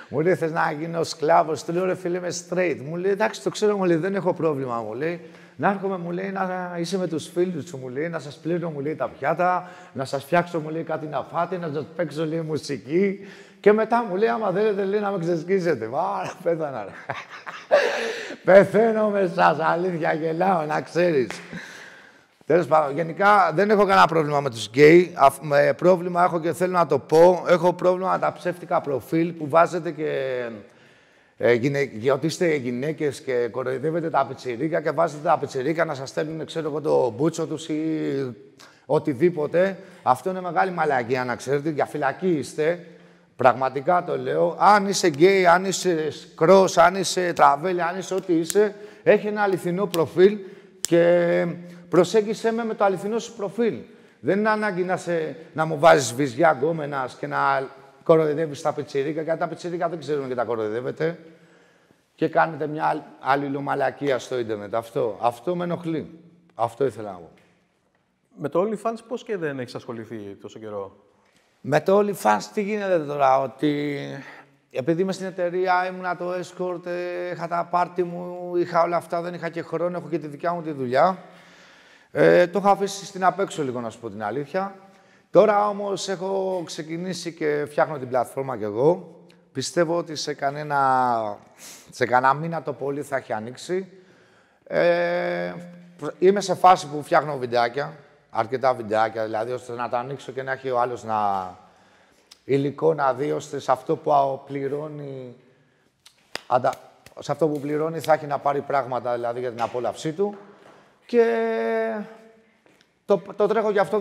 Μου λέει θες να γίνω σκλάβος. Του λέω ρε φίλε είμαι straight. Μου λέει εντάξει το ξέρω, μου λέει δεν έχω πρόβλημα. Μου λέει να έρχομαι, μου λέει να είσαι με τους φίλους σου, μου λέει να σας πλύνω, μου λέει τα πιάτα, να σας φτιάξω, μου λέει κάτι να φάτε, να σας παίξω λέει μουσική. Και μετά μου λέει, άμα θέλετε, λέει, να με ξεσκίσετε. Άρα, πέθανα, ρε. Πεθαίνω με σας, αλήθεια, γελάω, να ξέρεις. Τέλος πάντων, γενικά δεν έχω κανένα πρόβλημα με τους γκέι. Πρόβλημα έχω και θέλω να το πω. Έχω πρόβλημα με τα ψεύτικα προφίλ που βάζετε και ότι είστε γυναίκες και κοροϊδεύετε τα πιτσιρίκα και βάζετε τα πιτσιρίκα να σας στέλνουν, ξέρω εγώ, το μπούτσο τους ή οτιδήποτε. Αυτό είναι μεγάλη μαλακία, να ξέρετε. Για φυλακή είστε. Πραγματικά το λέω. Αν είσαι γκέι, αν είσαι σκρός, αν είσαι τραβέλη, αν είσαι ό,τι είσαι, έχει ένα αληθινό προφίλ και προσέγγισε με το αληθινό σου προφίλ. Δεν είναι ανάγκη να μου βάζεις βυζιά γκόμενας και να κοροϊδεύεις τα πιτσιρίκα, γιατί τα πιτσιρίκα δεν ξέρουν και τα κοροϊδεύετε. Και κάνετε μια αλληλομαλακία στο ίντερνετ. Αυτό με ενοχλεί. Αυτό ήθελα να πω. Με το OnlyFans πώς και δεν έχεις ασχοληθεί τόσο καιρό? Με το OnlyFans τι γίνεται τώρα, ότι επειδή είμαι στην εταιρεία, ήμουνα το escort, είχα τα πάρτι μου, είχα όλα αυτά, δεν είχα και χρόνο, έχω και τη δικιά μου τη δουλειά. Το έχω αφήσει στην απέξω λίγο, να σου πω την αλήθεια. Τώρα όμως έχω ξεκινήσει και φτιάχνω την πλατφόρμα κι εγώ. Πιστεύω ότι σε κανένα μήνα το πολύ θα έχει ανοίξει. Είμαι σε φάση που φτιάχνω βιντεάκια, αρκετά βιντεάκια, δηλαδή ώστε να τα ανοίξω και να έχει ο άλλος υλικό να δει, ώστε σε αυτό που πληρώνει, σε αυτό που πληρώνει θα έχει να πάρει πράγματα δηλαδή, για την απόλαυσή του. Και το τρέχω γι' αυτό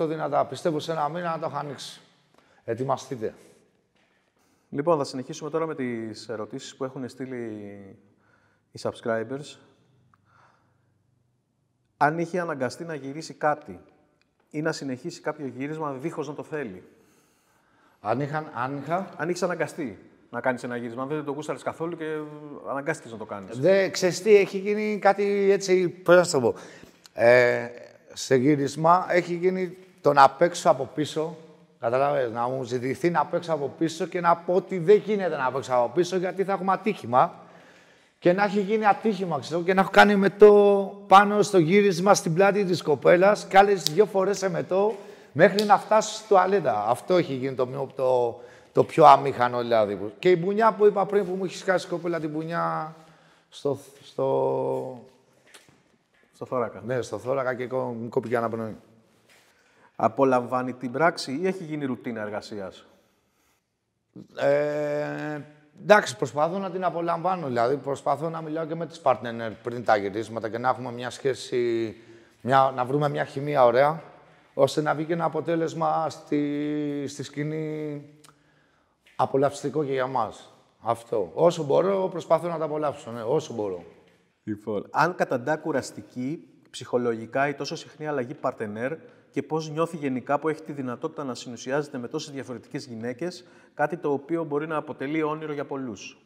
δυνατά. Πιστεύω σε ένα μήνα να το έχω ανοίξει. Ετοιμαστείτε. Λοιπόν, θα συνεχίσουμε τώρα με τις ερωτήσεις που έχουν στείλει οι subscribers. Αν είχε αναγκαστεί να γυρίσει κάτι ή να συνεχίσει κάποιο γύρισμα δίχως να το θέλει. Αν είχες αναγκαστεί να κάνεις ένα γύρισμα, αν δεν το γούσταρες καθόλου και αναγκάστηκες να το κάνεις. Ξέρεις τι, έχει γίνει κάτι έτσι, πώς να το πω. Σε γύρισμα έχει γίνει το να παίξω από πίσω. Καταλαβαίνεις, να μου ζητηθεί να παίξω από πίσω και να πω ότι δεν γίνεται να παίξω από πίσω γιατί θα έχουμε ατύχημα. Και να έχει γίνει ατύχημα, ξέρω, και να έχω κάνει μετό πάνω στο γύρισμα στην πλάτη της κοπέλας και άλλες 2 φορές εμετό μέχρι να φτάσω στη τουαλέτα. Αυτό έχει γίνει το πιο αμήχανο δηλαδή. Και η μπουνιά που είπα πριν που μου έχει σκάσει η κοπέλα την μπουνιά στο θώρακα. Ναι, στο θώρακα και μου κόπηκε αναπνοή. Απολαμβάνει την πράξη ή έχει γίνει ρουτίνα εργασίας? Εντάξει, προσπαθώ να την απολαμβάνω. Δηλαδή, προσπαθώ να μιλάω και με τις partner πριν τα γυρίσματα και να έχουμε μια σχέση, να βρούμε μια χημεία ωραία, ώστε να βγει και ένα αποτέλεσμα στη σκηνή απολαυστικό και για μας. Αυτό. Όσο μπορώ, προσπαθώ να τα απολαύσω. Ναι, όσο μπορώ. Λοιπόν, αν καταντά κουραστική, ψυχολογικά ή τόσο συχνή αλλαγή παρτενέρ και πώς νιώθει γενικά που έχει τη δυνατότητα να συνουσιάζεται με τόσες διαφορετικές γυναίκες, κάτι το οποίο μπορεί να αποτελεί όνειρο για πολλούς.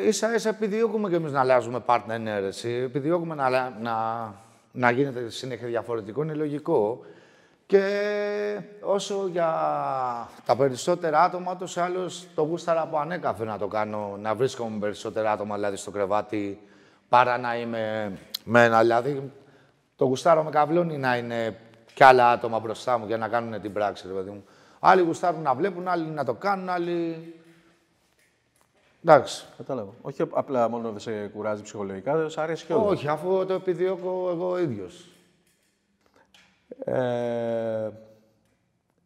Ίσα-ίσα επιδιώκουμε κι εμείς να αλλάζουμε partner, επιδιώκουμε να γίνεται συνέχεια διαφορετικό, είναι λογικό. Και όσο για τα περισσότερα άτομα, τόσο άλλως το γούσταρα από ανέκαθεν να το κάνω, να βρίσκομαι με περισσότερα άτομα δηλαδή στο κρεβάτι, παρά να είμαι με ένα. Δηλαδή, το γουστάρω με καβλώνει να είναι κι άλλα άτομα μπροστά μου για να κάνουν την πράξη, ρε παιδί μου. Άλλοι γουστάρουν να βλέπουν, άλλοι να το κάνουν, άλλοι. Εντάξει. Κατάλαβα. Όχι απλά μόνο δεν σε κουράζει ψυχολογικά, δεν σε αρέσει κιόλας. Όχι, αφού το επιδιώκω εγώ ίδιος.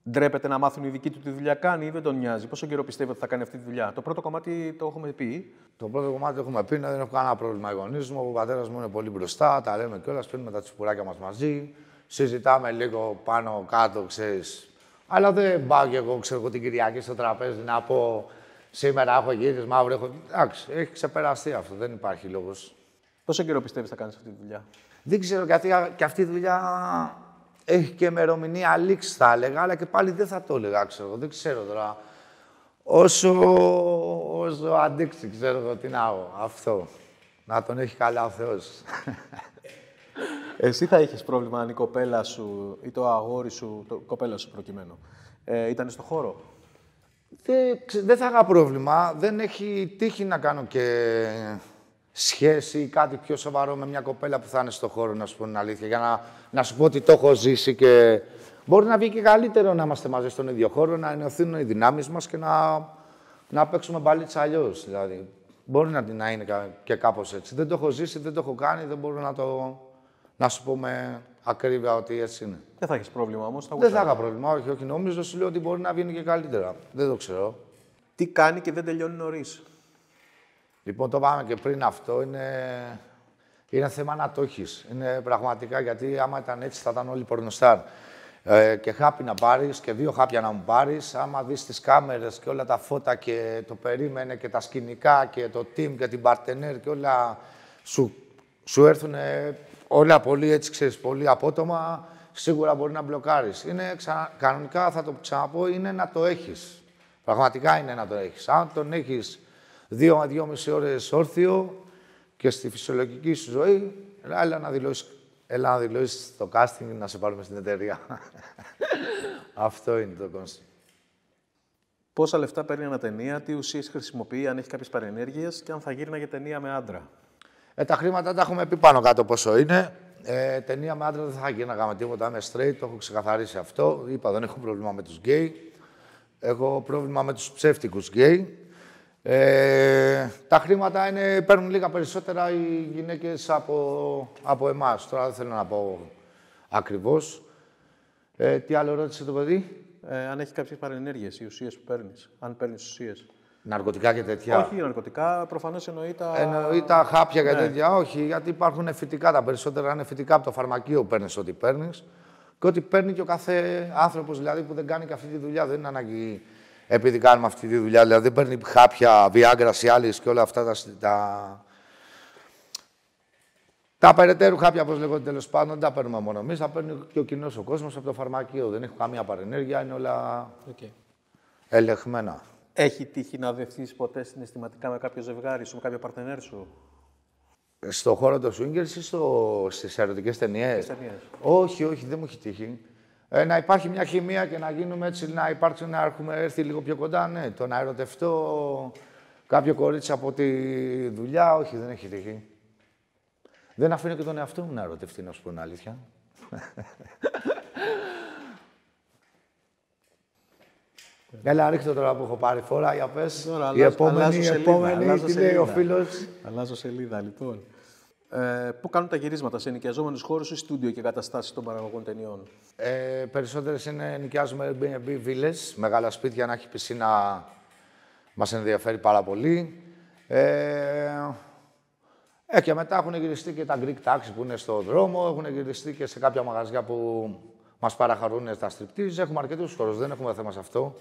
Ντρέπεται να μάθουν οι δικοί του τη δουλειά κάνει ή δεν τον νοιάζει? Πόσο καιρό πιστεύει ότι θα κάνει αυτή τη δουλειά? Το πρώτο κομμάτι το έχουμε πει. Το πρώτο κομμάτι το έχουμε πει, δεν έχω κανένα πρόβλημα. Οι γονείς μου, ο πατέρας μου είναι πολύ μπροστά, τα λέμε κιόλας, πίνουμε τα τσιπουράκια μας μαζί, συζητάμε λίγο πάνω κάτω, ξέρεις. Αλλά δεν πάω κι εγώ, ξέρω, την Κυριακή στο τραπέζι να πω σήμερα έχω γύρισμα, αύριο έχω. Εντάξει, έχει ξεπεραστεί αυτό, δεν υπάρχει λόγος. Πόσο καιρό πιστεύεις θα κάνεις αυτή τη δουλειά? Δεν ξέρω, γιατί και αυτή η δουλειά έχει και ημερομηνία λήξη, θα έλεγα, αλλά και πάλι δεν θα το έλεγα, ξέρω. Δεν ξέρω τώρα. Όσο αντίξει, ξέρω εγώ τι να έχω. Αυτό. Να τον έχει καλά ο Θεός. Εσύ θα είχες πρόβλημα αν η κοπέλα σου ή το αγόρι σου, το κοπέλα σου προκειμένου, ήταν στο χώρο? Δεν θα είχα πρόβλημα. Δεν έχει τύχει να κάνω και σχέση ή κάτι πιο σοβαρό με μια κοπέλα που θα είναι στο χώρο, να σου πω την αλήθεια. Για να σου πω ότι το έχω ζήσει και μπορεί να βγει και καλύτερο να είμαστε μαζί στον ίδιο χώρο, να ενωθούν οι δυνάμεις μας και να παίξουμε μπαλίτσα αλλιώς. Δηλαδή, μπορεί να είναι και κάπως έτσι. Δεν το έχω ζήσει, δεν το έχω κάνει, δεν μπορώ να σου πω με ακρίβεια ότι έτσι είναι. Δεν θα έχεις πρόβλημα όμως? Δεν θα είχα πρόβλημα, όχι. Νομίζω, σου λέω ότι μπορεί να βγει και καλύτερα. Δεν το ξέρω. Τι κάνει και δεν τελειώνει νωρίς? Λοιπόν, το πάμε και πριν αυτό. Είναι θέμα να το έχεις. Είναι πραγματικά, γιατί άμα ήταν έτσι θα ήταν όλοι πορνοστάρ. Και χάπι να πάρεις και 2 χάπια να μου πάρεις. Άμα δεις τις κάμερες και όλα τα φώτα και το περίμενε και τα σκηνικά και το team και την παρτενέρ και όλα σου έρθουν όλα πολύ έτσι, ξέρεις, πολύ απότομα, σίγουρα μπορεί να μπλοκάρεις. Κανονικά, θα το ξαναπώ, είναι να το έχεις. Πραγματικά είναι να το έχεις. Αν τον έχεις 2 με 2,5 ώρες όρθιο και στη φυσιολογική σου ζωή, έλα να δηλώσεις το casting να σε πάρουμε στην εταιρεία. Αυτό είναι το κόνσεπτ. Πόσα λεφτά παίρνει αναταινία, τι ουσίες χρησιμοποιεί, αν έχει κάποιες παρενέργειες και αν θα γύρναγε ταινία με άντρα? Τα χρήματα τα έχουμε πει πάνω κάτω πόσο είναι. Ταινία με άντρα δεν θα γίναγα με τίποτα, είμαι straight, το έχω ξεκαθαρίσει αυτό. Είπα, δεν έχω πρόβλημα με τους γκέι. Έχω πρόβλημα με τους ψεύτικους γκέι. Τα χρήματα παίρνουν λίγα περισσότερα οι γυναίκες από εμάς. Τώρα δεν θέλω να πω ακριβώς. Τι άλλο ρώτησε το παιδί? Αν έχει κάποιες παρενέργειες, οι ουσίες που παίρνεις. Αν παίρνεις ουσίες. Ναρκωτικά και τέτοια. Όχι ναρκωτικά, προφανώς εννοεί τα... Εννοεί τα χάπια και τέτοια. Όχι, γιατί υπάρχουν φυτικά. Τα περισσότερα είναι φυτικά από το φαρμακείο παίρνεις ό,τι παίρνεις. Και ό,τι παίρνει και ο κάθε άνθρωπος δηλαδή, που δεν κάνει και αυτή τη δουλειά. Δεν είναι ανάγκη επειδή κάνουμε αυτή τη δουλειά. Δηλαδή δεν παίρνει χάπια, Viagra, Cialis και όλα αυτά τα περαιτέρω χάπια, όπως λέγονται τέλος πάντων, δεν τα παίρνουμε μόνο εμείς. Τα παίρνει και ο κοινός ο κόσμος από το φαρμακείο. Δεν έχει καμία παρενέργεια, είναι όλα ελεγμένα. Έχει τύχει να δεχθείς ποτέ συναισθηματικά με κάποιο ζευγάρι σου, με κάποιο παρτενέρ σου? Στο χώρο του swingers ή στις ερωτικές ταινίες? Όχι, δεν μου έχει τύχει. Να υπάρχει μια χημεία και να γίνουμε έτσι, να υπάρξει, να έχουμε έρθει λίγο πιο κοντά. Ναι, το να ερωτευτώ κάποιο κορίτσι από τη δουλειά, όχι, δεν έχει τύχει. Δεν αφήνω και τον εαυτό μου να ερωτευτεί, να σου πω την αλήθεια. Έλα, ρίχτω τώρα που έχω πάρει φορά, για πες. Τώρα, η επόμενη, τι λέει ο φίλος. Αλλάζω σελίδα, λοιπόν. Πού κάνουν τα γυρίσματα, σε ενοικιαζόμενους χώρους ή στούντιο και εγκαταστάσεις των παραγωγών ταινιών? Περισσότερες νοικιάζουμε Airbnb βίλες, μεγάλα σπίτια, να έχει πισίνα, μας ενδιαφέρει πάρα πολύ. Και μετά έχουν γυριστεί και τα Greek Taxi που είναι στο δρόμο, έχουν γυριστεί και σε κάποια μαγαζιά που μας παραχαρούν τα striptease. Έχουμε αρκετούς χώρους, δεν έχουμε θέμα σε αυτό.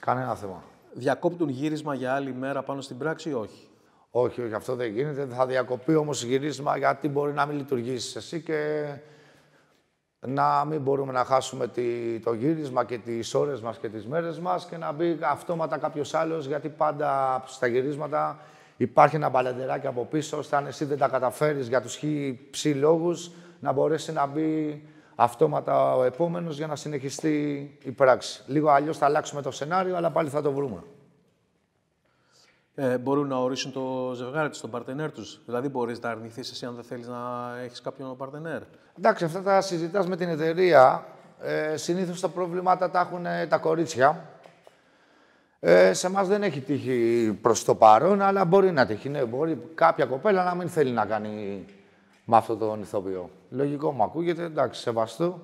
Κανένα θέμα. Διακόπτουν γύρισμα για άλλη μέρα πάνω στην πράξη ή όχι? Όχι, αυτό δεν γίνεται. Θα διακοπεί όμως γύρισμα, γιατί μπορεί να μην λειτουργήσεις εσύ και να μην μπορούμε να χάσουμε το γύρισμα και τις ώρες μας και τις μέρες μας και να μπει αυτόματα κάποιος άλλος, γιατί πάντα στα γυρίσματα υπάρχει ένα μπαλαντεράκι από πίσω, ώστε αν εσύ δεν τα καταφέρεις για τους ψηλοί λόγους, να μπορέσει να μπει αυτόματα ο επόμενος για να συνεχιστεί η πράξη. Λίγο αλλιώς θα αλλάξουμε το σενάριο, αλλά πάλι θα το βρούμε. Μπορούν να ορίσουν το ζευγάρι τους, τον παρτενέρ τους? Δηλαδή, μπορείς να αρνηθείς εσύ αν δεν θέλεις να έχεις κάποιον παρτενέρ? Εντάξει, αυτά τα συζητάς με την εταιρεία. Συνήθως τα προβλήματα τα έχουν τα κορίτσια. Σε εμάς δεν έχει τύχει προς το παρόν, αλλά μπορεί να τύχει. Ναι, μπορεί κάποια κοπέλα να μην θέλει να κάνει με αυτόν τον ηθοποιό. Λογικό μου ακούγεται, εντάξει, σεβαστό.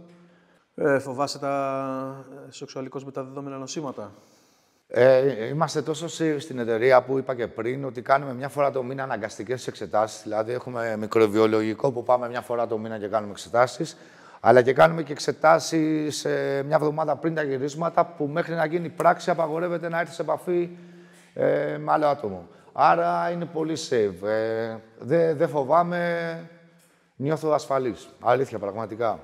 Φοβάσαι τα σεξουαλικώς μεταδεδόμενα νοσήματα? Είμαστε τόσο στην εταιρεία που είπα και πριν ότι κάνουμε μια φορά το μήνα αναγκαστικές εξετάσεις. Δηλαδή, έχουμε μικροβιολογικό που πάμε μια φορά το μήνα και κάνουμε εξετάσεις. Αλλά και κάνουμε και εξετάσεις μια εβδομάδα πριν τα γυρίσματα, που μέχρι να γίνει πράξη απαγορεύεται να έρθει σε επαφή με άλλο άτομο. Άρα είναι πολύ safe. Δεν φοβάμαι, νιώθω ασφαλής. Αλήθεια, πραγματικά.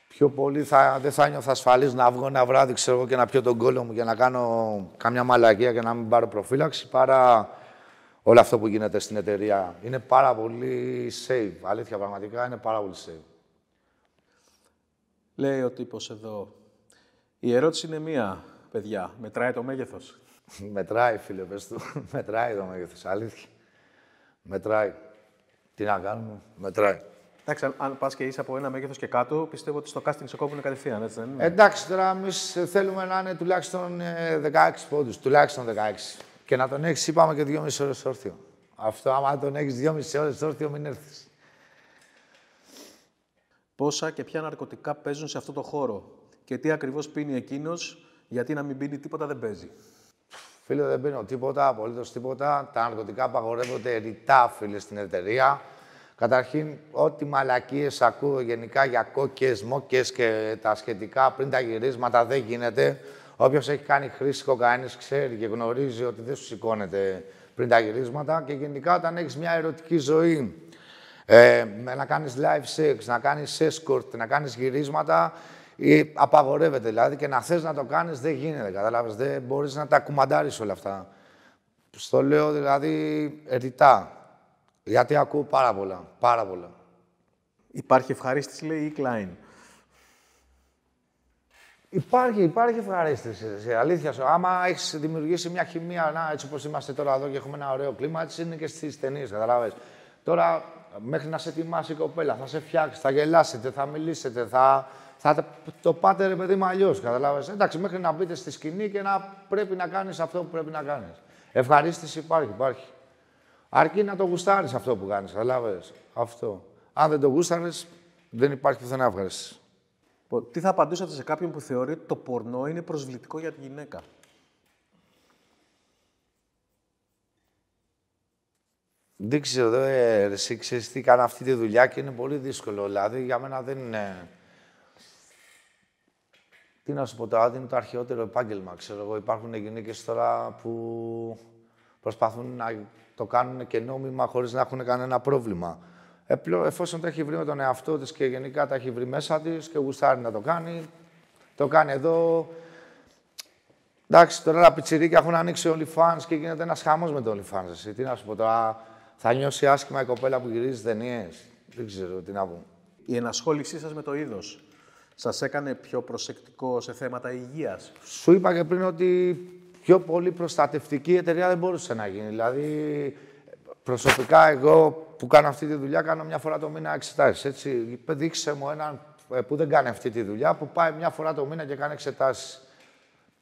Πιο πολύ δεν θα νιώθω ασφαλής να βγω ένα βράδυ, ξέρω εγώ, και να πιω τον κόλλο μου και να κάνω καμιά μαλακία και να μην πάρω προφύλαξη, παρά όλο αυτό που γίνεται στην εταιρεία. Είναι πάρα πολύ safe. Αλήθεια, πραγματικά είναι πάρα πολύ safe. Λέει ο τύπος εδώ. Η ερώτηση είναι μία, παιδιά. Μετράει το μέγεθος? Μετράει, φίλε, πες του. Μετράει το μέγεθος. Αλήθεια. Μετράει. Τι να κάνουμε. Μετράει. Εντάξει, αν πας και είσαι από ένα μέγεθος και κάτω, πιστεύω ότι στο casting σε κόβουν κατευθείαν, έτσι δεν είναι? Εντάξει, τώρα εμείς θέλουμε να είναι τουλάχιστον 16 πόντους. Τουλάχιστον 16. Και να τον έχεις, είπαμε, και 2,5 ώρες όρθιο. Αυτό, άμα τον έχεις 2,5 ώρες όρθιο, μην έρθεις. Πόσα και ποια ναρκωτικά παίζουν σε αυτό το χώρο? Και τι ακριβώς πίνει εκείνος, γιατί να μην πίνει τίποτα δεν παίζει? Φίλε, δεν πίνω τίποτα, απολύτως τίποτα. Τα ναρκωτικά απαγορεύονται ρητά, φίλε, στην εταιρεία. Καταρχήν, ό,τι μαλακίες ακούω γενικά για κόκκες, μόκκες και τα σχετικά πριν τα γυρίσματα δεν γίνεται. Όποιος έχει κάνει χρήση κοκαίνης ξέρει και γνωρίζει ότι δεν σου σηκώνεται πριν τα γυρίσματα. Και γενικά, όταν έχεις μια ερωτική ζωή, να κάνεις live sex, να κάνεις escort, να κάνεις γυρίσματα, απαγορεύεται. Δηλαδή, και να θες να το κάνεις δεν γίνεται, κατάλαβες. Δεν μπορείς να τα κουμαντάρεις όλα αυτά. Στο λέω δηλαδή ρητά. Γιατί ακούω πάρα πολλά. Πάρα πολλά. Υπάρχει ευχαρίστηση, λέει, ή Klein? Υπάρχει ευχαρίστηση. Αλήθεια σου. Άμα έχεις δημιουργήσει μια χημεία, έτσι όπως είμαστε τώρα εδώ και έχουμε ένα ωραίο κλίμα, έτσι είναι και στις ταινίες, καταλάβες. Τώρα, μέχρι να σε ετοιμάσει η κοπέλα. Θα σε φτιάξει, θα γελάσετε, θα μιλήσετε, θα το πάτε ρε παιδί μου αλλιώς, καταλάβες. Εντάξει, μέχρι να μπείτε στη σκηνή και να πρέπει να κάνεις αυτό που πρέπει να κάνεις. Ευχαρίστηση υπάρχει. Αρκεί να το γουστάρεις αυτό που κάνεις, καταλάβες. Αυτό. Αν δεν το γούσταρες, δεν υπάρχει πουθενά ευχαρίστηση. Τι θα απαντούσατε σε κάποιον που θεωρεί ότι το πορνό είναι προσβλητικό για τη γυναίκα? Δεν ξέρω, εσύ ξέρεις τι, κάνω αυτή τη δουλειά και είναι πολύ δύσκολο. Δηλαδή, για μένα δεν είναι... Τι να σου πω τώρα, είναι το αρχαιότερο επάγγελμα, ξέρω εγώ. Υπάρχουν γυναίκες τώρα που προσπαθούν να το κάνουν και νόμιμα χωρίς να έχουν κανένα πρόβλημα. Εφόσον το έχει βρει με τον εαυτό της και γενικά τα έχει βρει μέσα της και γουστάρει να το κάνει, το κάνει εδώ. Εντάξει, τώρα τα πιτσιρίκια έχουν ανοίξει OnlyFans και γίνεται ένας χαμός με το OnlyFans. Εσύ. Τι να σου πω τώρα, θα νιώσει άσχημα η κοπέλα που γυρίζει ταινίες. Δεν ξέρω τι να πω. Η ενασχόλησή σας με το είδος σας έκανε πιο προσεκτικό σε θέματα υγείας? Σου είπα και πριν ότι πιο πολύ προστατευτική εταιρεία δεν μπορούσε να γίνει. Δηλαδή, προσωπικά εγώ που κάνω αυτή τη δουλειά, κάνω μια φορά το μήνα εξετάσεις. Έτσι, δείξε μου έναν που δεν κάνει αυτή τη δουλειά, που πάει μια φορά το μήνα και κάνει εξετάσεις.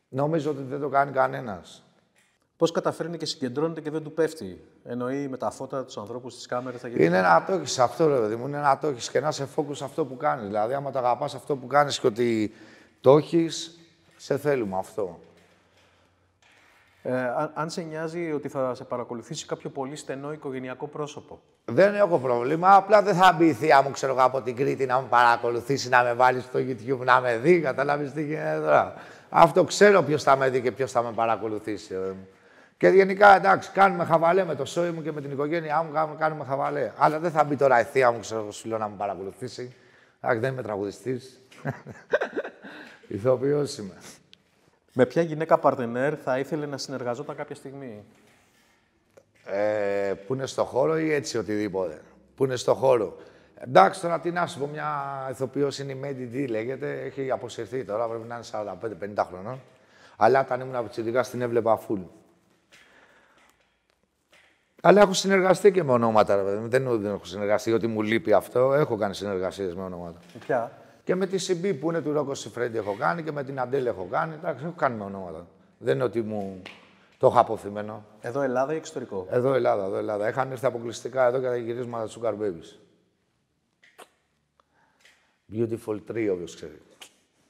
Νομίζω ότι δεν το κάνει κανένας. Πώς καταφέρνει και συγκεντρώνεται και δεν του πέφτει? Εννοεί με τα φώτα, τους ανθρώπους, τις κάμερες. Είναι να το έχεις αυτό, ρε παιδί μου. Είναι να το έχεις και να σε focus αυτό που κάνεις. Δηλαδή, άμα το αγαπάς αυτό που κάνεις και ότι το έχεις, σε θέλουμε αυτό. Αν σε νοιάζει ότι θα σε παρακολουθήσει κάποιο πολύ στενό οικογενειακό πρόσωπο? Δεν έχω πρόβλημα. Απλά δεν θα μπει η θεία μου, ξέρω εγώ, από την Κρήτη να με παρακολουθήσει, να με βάλει στο YouTube να με δει. Καταλάβεις τι γίνεται τώρα. Αυτό ξέρω ποιος θα με δει και ποιος θα με παρακολουθήσει. Και γενικά, εντάξει, κάνουμε χαβαλέ με το σόι μου και με την οικογένειά μου, κάνουμε χαβαλέ. Αλλά δεν θα μπει τώρα η θεία μου, ξέρω, σου λέω να με παρακολουθήσει. Εντάξει, δεν είμαι τραγουδιστής. Ηθοποιός είμαι. Με ποια γυναίκα παρτενέρ θα ήθελε να συνεργαζόταν κάποια στιγμή? Που είναι στο χώρο ή έτσι οτιδήποτε. Που είναι στο χώρο. Εντάξει, τώρα τι να σου πω, μια ηθοποιός είναι η Made D, λέγεται. Έχει αποσυρθεί τώρα, πρέπει να είναι 45-50 χρονών. Αλλά όταν ήμουν πιτσιρικάς την έβλεπα full. Αλλά έχω συνεργαστεί και με ονόματα, ρε παιδί. Δεν έχω συνεργαστεί, ότι μου λείπει αυτό. Έχω κάνει συνεργασίες με ονόματα. Ποια? Και με τη CB που είναι του Ρόκο Σιφρέντι έχω κάνει και με την Αντέλ έχω κάνει. Εντάξει, έχω κάνει με ονόματα. Δεν είναι ότι μου το έχω αποθυμένο. Εδώ Ελλάδα ή εξωτερικό? Εδώ Ελλάδα. Είχαν έρθει αποκλειστικά εδώ και τα γυρίσματα του Sugar Babies. Beautiful Tree, όποιος ξέρει.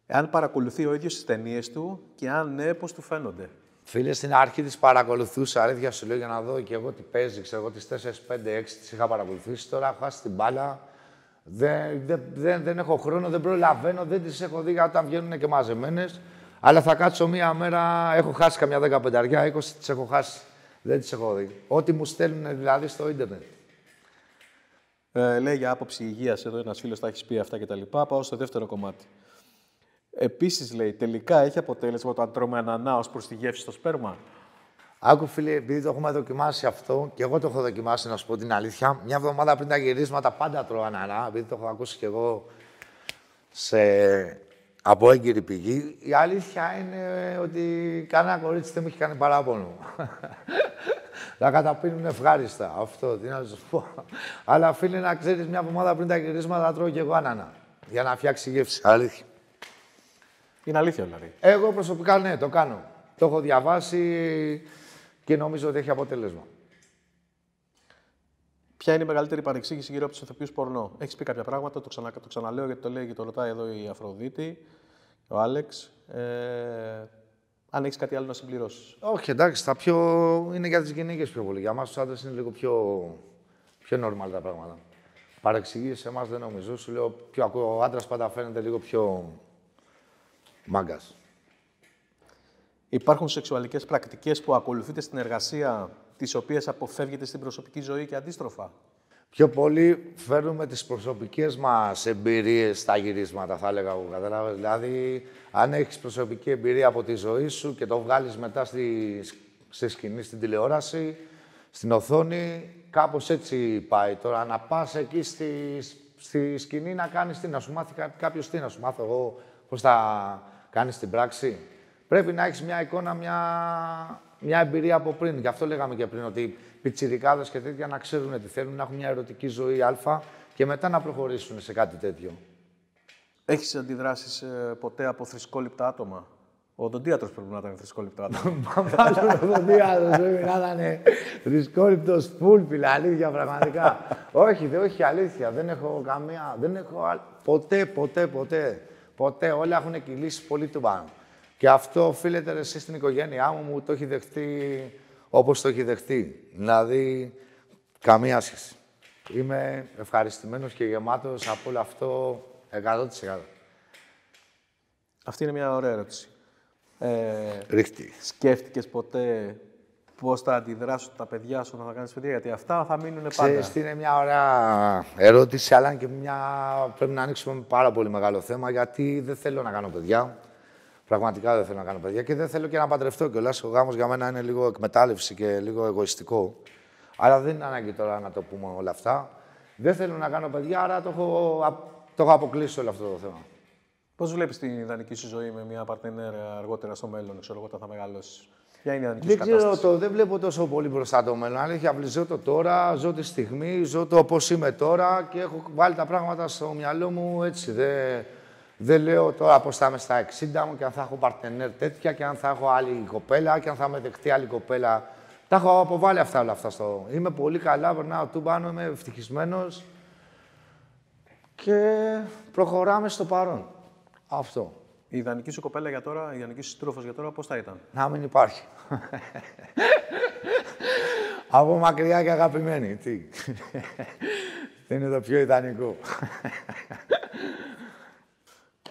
Εάν παρακολουθεί ο ίδιος τις ταινίες του και αν ναι, πώς του φαίνονται? Φίλε, στην αρχή τις παρακολουθούσα, αλήθεια σου λέω, για να δω και εγώ τι παίζει. Ξέρω εγώ τις 4, 5, 6 τις είχα παρακολουθήσει. Τώρα έχω χάσει την μπάλα. Δεν έχω χρόνο, δεν προλαβαίνω, δεν τις έχω δει όταν βγαίνουν και μαζεμένες. Αλλά θα κάτσω μία μέρα, έχω χάσει καμιά 15, 20 τις έχω χάσει. Δεν τις έχω δει. Ό,τι μου στέλνουν δηλαδή στο ίντερνετ. Λέει για άποψη υγείας, εδώ ένας φίλος τα έχει πει αυτά κτλ. Πάω στο δεύτερο κομμάτι. Επίσης, λέει, τελικά έχει αποτέλεσμα όταν τρώμε ανανά ως προς τη γεύση στο σπέρμα? Άκου φίλε, επειδή το έχουμε δοκιμάσει αυτό, και εγώ το έχω δοκιμάσει να σου πω την αλήθεια, μια εβδομάδα πριν τα γυρίσματα πάντα τρώω ανανά, επειδή το έχω ακούσει κι εγώ από έγκυρη πηγή. Η αλήθεια είναι ότι κανένα κορίτσι δεν μου έχει κάνει παράπονο. Τα καταπίνουν ευχάριστα. Αυτό, τι να σου πω. Αλλά φίλε, να ξέρεις, μια εβδομάδα πριν τα γυρίσματα τρώω κι εγώ ανανά. Για να φτιάξει γεύση. Αλήθεια. Είναι αλήθεια δηλαδή? Εγώ προσωπικά ναι, το κάνω. Το έχω διαβάσει και νομίζω ότι έχει αποτέλεσμα. Ποια είναι η μεγαλύτερη παρεξήγηση γύρω από τους ηθοποιούς πορνό? Έχεις πει κάποια πράγματα, το ξαναλέω γιατί το λέει και το ρωτάει εδώ η Αφροδίτη, ο Άλεξ. Αν έχεις κάτι άλλο να συμπληρώσεις. Όχι, εντάξει, είναι για τις γυναίκες πιο πολύ. Για εμάς τους άντρες είναι λίγο πιο normal τα πράγματα. Παρεξηγήσεις σε εμάς δεν νομίζω. Σου λέω, ο άντρας πάντα φαίνεται λίγο πιο μάγκας. Υπάρχουν σεξουαλικές πρακτικές που ακολουθείτε στην εργασία, τις οποίες αποφεύγετε στην προσωπική ζωή και αντίστροφα? Πιο πολύ φέρνουμε τις προσωπικές μας εμπειρίες στα γυρίσματα, θα έλεγα εγώ, κατάλαβες. Δηλαδή, αν έχεις προσωπική εμπειρία από τη ζωή σου και το βγάλεις μετά στη σκηνή, στην τηλεόραση, στην οθόνη, κάπως έτσι πάει. Τώρα, να πας εκεί στη σκηνή να κάνεις τι, να σου μάθει κάποιος τι, να σου μάθω εγώ πώς θα κάνεις την πράξη. Πρέπει να έχεις μια εικόνα, μια εμπειρία από πριν. Γι' αυτό λέγαμε και πριν ότι πιτσιρικάδες και τέτοια να ξέρουν τι θέλουν, να έχουν μια ερωτική ζωή α και μετά να προχωρήσουν σε κάτι τέτοιο. Έχεις αντιδράσεις ποτέ από θρησκόληπτα άτομα? Ο οδοντίατρος πρέπει να ήταν θρησκόληπτα άτομα. Μάλλον ο οδοντίατρος πρέπει να ήταν θρησκόληπτος φούλπιλα, αλήθεια πραγματικά. όχι, αλήθεια. Δεν έχω καμία. Ποτέ. Όλα έχουν κυλήσει πολύ του πάνω. Και αυτό οφείλεται εσύ στην οικογένειά μου, το έχει δεχτεί όπως το έχει δεχτεί. Δηλαδή, καμία σχέση. Είμαι ευχαριστημένος και γεμάτος από όλο αυτό 100%. Αυτή είναι μια ωραία ερώτηση. Ρίχτη. Σκέφτηκες ποτέ πώς θα αντιδράσουν τα παιδιά σου όταν θα κάνεις παιδιά? Γιατί αυτά θα μείνουν πάντα. Ξέρεις, είναι μια ωραία ερώτηση, αλλά και πρέπει να ανοίξουμε πάρα πολύ μεγάλο θέμα, γιατί δεν θέλω να κάνω παιδιά. Πραγματικά δεν θέλω να κάνω παιδιά και δεν θέλω και να παντρευτώ κιόλας. Ο γάμος για μένα είναι λίγο εκμετάλλευση και λίγο εγωιστικό. Αλλά δεν είναι ανάγκη τώρα να το πούμε όλα αυτά. Δεν θέλω να κάνω παιδιά, άρα το έχω αποκλείσει όλο αυτό το θέμα. Πώς βλέπεις την ιδανική σου ζωή με μια παρτενέρ αργότερα στο μέλλον, ξέρω εγώ, όταν θα μεγαλώσεις? Ποια είναι η ιδανική σου κατάσταση? Δεν βλέπω τόσο πολύ μπροστά το μέλλον. Αλήθεια, ζω το τώρα, ζω τη στιγμή, ζω το όπως είμαι τώρα και έχω βάλει τα πράγματα στο μυαλό μου έτσι. Δεν λέω τώρα πώς θα είμαι στα 60 μου και αν θα έχω παρτενέρ τέτοια και αν θα έχω άλλη κοπέλα και αν θα με δεχτεί άλλη κοπέλα. Τα έχω αποβάλει όλα αυτά. Είμαι πολύ καλά, περνάω τούμπανο, είμαι ευτυχισμένος και προχωράμε στο παρόν. Αυτό. Η ιδανική σου κοπέλα για τώρα, η ιδανική σου σύντροφος για τώρα, πώς θα ήταν? Να μην υπάρχει. Από μακριά και αγαπημένη. Τι. Δεν είναι το πιο ιδανικό.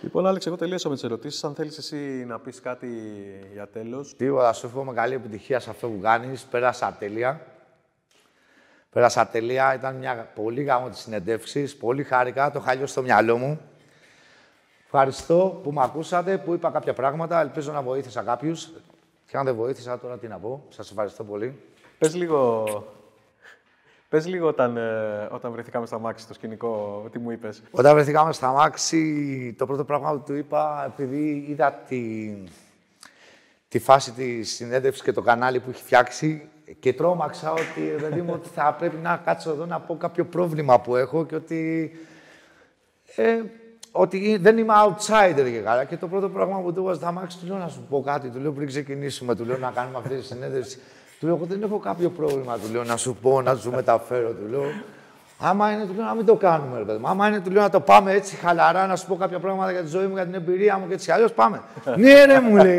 Λοιπόν, Άλεξ, εγώ τελείωσα με τις ερωτήσεις. Αν θέλεις εσύ να πεις κάτι για τέλος. Τίποτα, σου εύχομαι καλή επιτυχία σε αυτό που κάνεις. Πέρασα τέλεια. Ήταν μια πολύ γάμο συνεντεύξεις. Πολύ χάρηκα, το είχα λιώσει στο μυαλό μου. Ευχαριστώ που με ακούσατε, που είπα κάποια πράγματα. Ελπίζω να βοήθησα κάποιους. Και αν δεν βοήθησα, τώρα τι να πω. Σας ευχαριστώ πολύ. Πες λίγο όταν βρεθήκαμε στα μάξι στο σκηνικό, τι μου είπες? Όταν βρεθήκαμε στα μάξι, το πρώτο πράγμα που του είπα, επειδή είδα τη φάση της συνέντευξης και το κανάλι που έχει φτιάξει και τρόμαξα ότι θα πρέπει να κάτσω εδώ να πω κάποιο πρόβλημα που έχω και ότι δεν είμαι outsider και καλά. Και το πρώτο πράγμα που του είπα στα μάξι, του λέω να σου πω κάτι, του λέω πριν ξεκινήσουμε, του λέω να κάνουμε αυτή τη συνέντευξη. Του λέω, εγώ δεν έχω κάποιο πρόβλημα, του λέω, να σου πω, να σου μεταφέρω, του λέω. Άμα είναι, του λέω, να μην το κάνουμε, ρε παιδί μου. Άμα είναι, του λέω, να το πάμε έτσι χαλαρά, να σου πω κάποια πράγματα για τη ζωή μου, για την εμπειρία μου και έτσι. Αλλιώς πάμε. Ναι, ρε, μου λέει,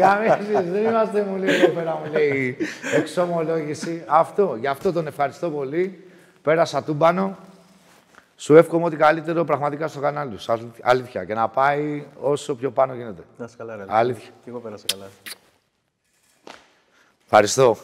δεν είμαστε, μου λέει, εδώ πέρα, μου λέει, εξομολόγηση. Αυτό, γι' αυτό τον ευχαριστώ πολύ. Πέρασα τούμπανο. Σου εύχομαι ό,τι καλύτερο πραγματικά στο κανάλι σου. Αλήθεια. Και να πάει όσο πιο πάνω γίνεται. Να είσαι καλά, ρε. Αλήθεια. Και εγώ πέρασα καλά. Ευχαριστώ.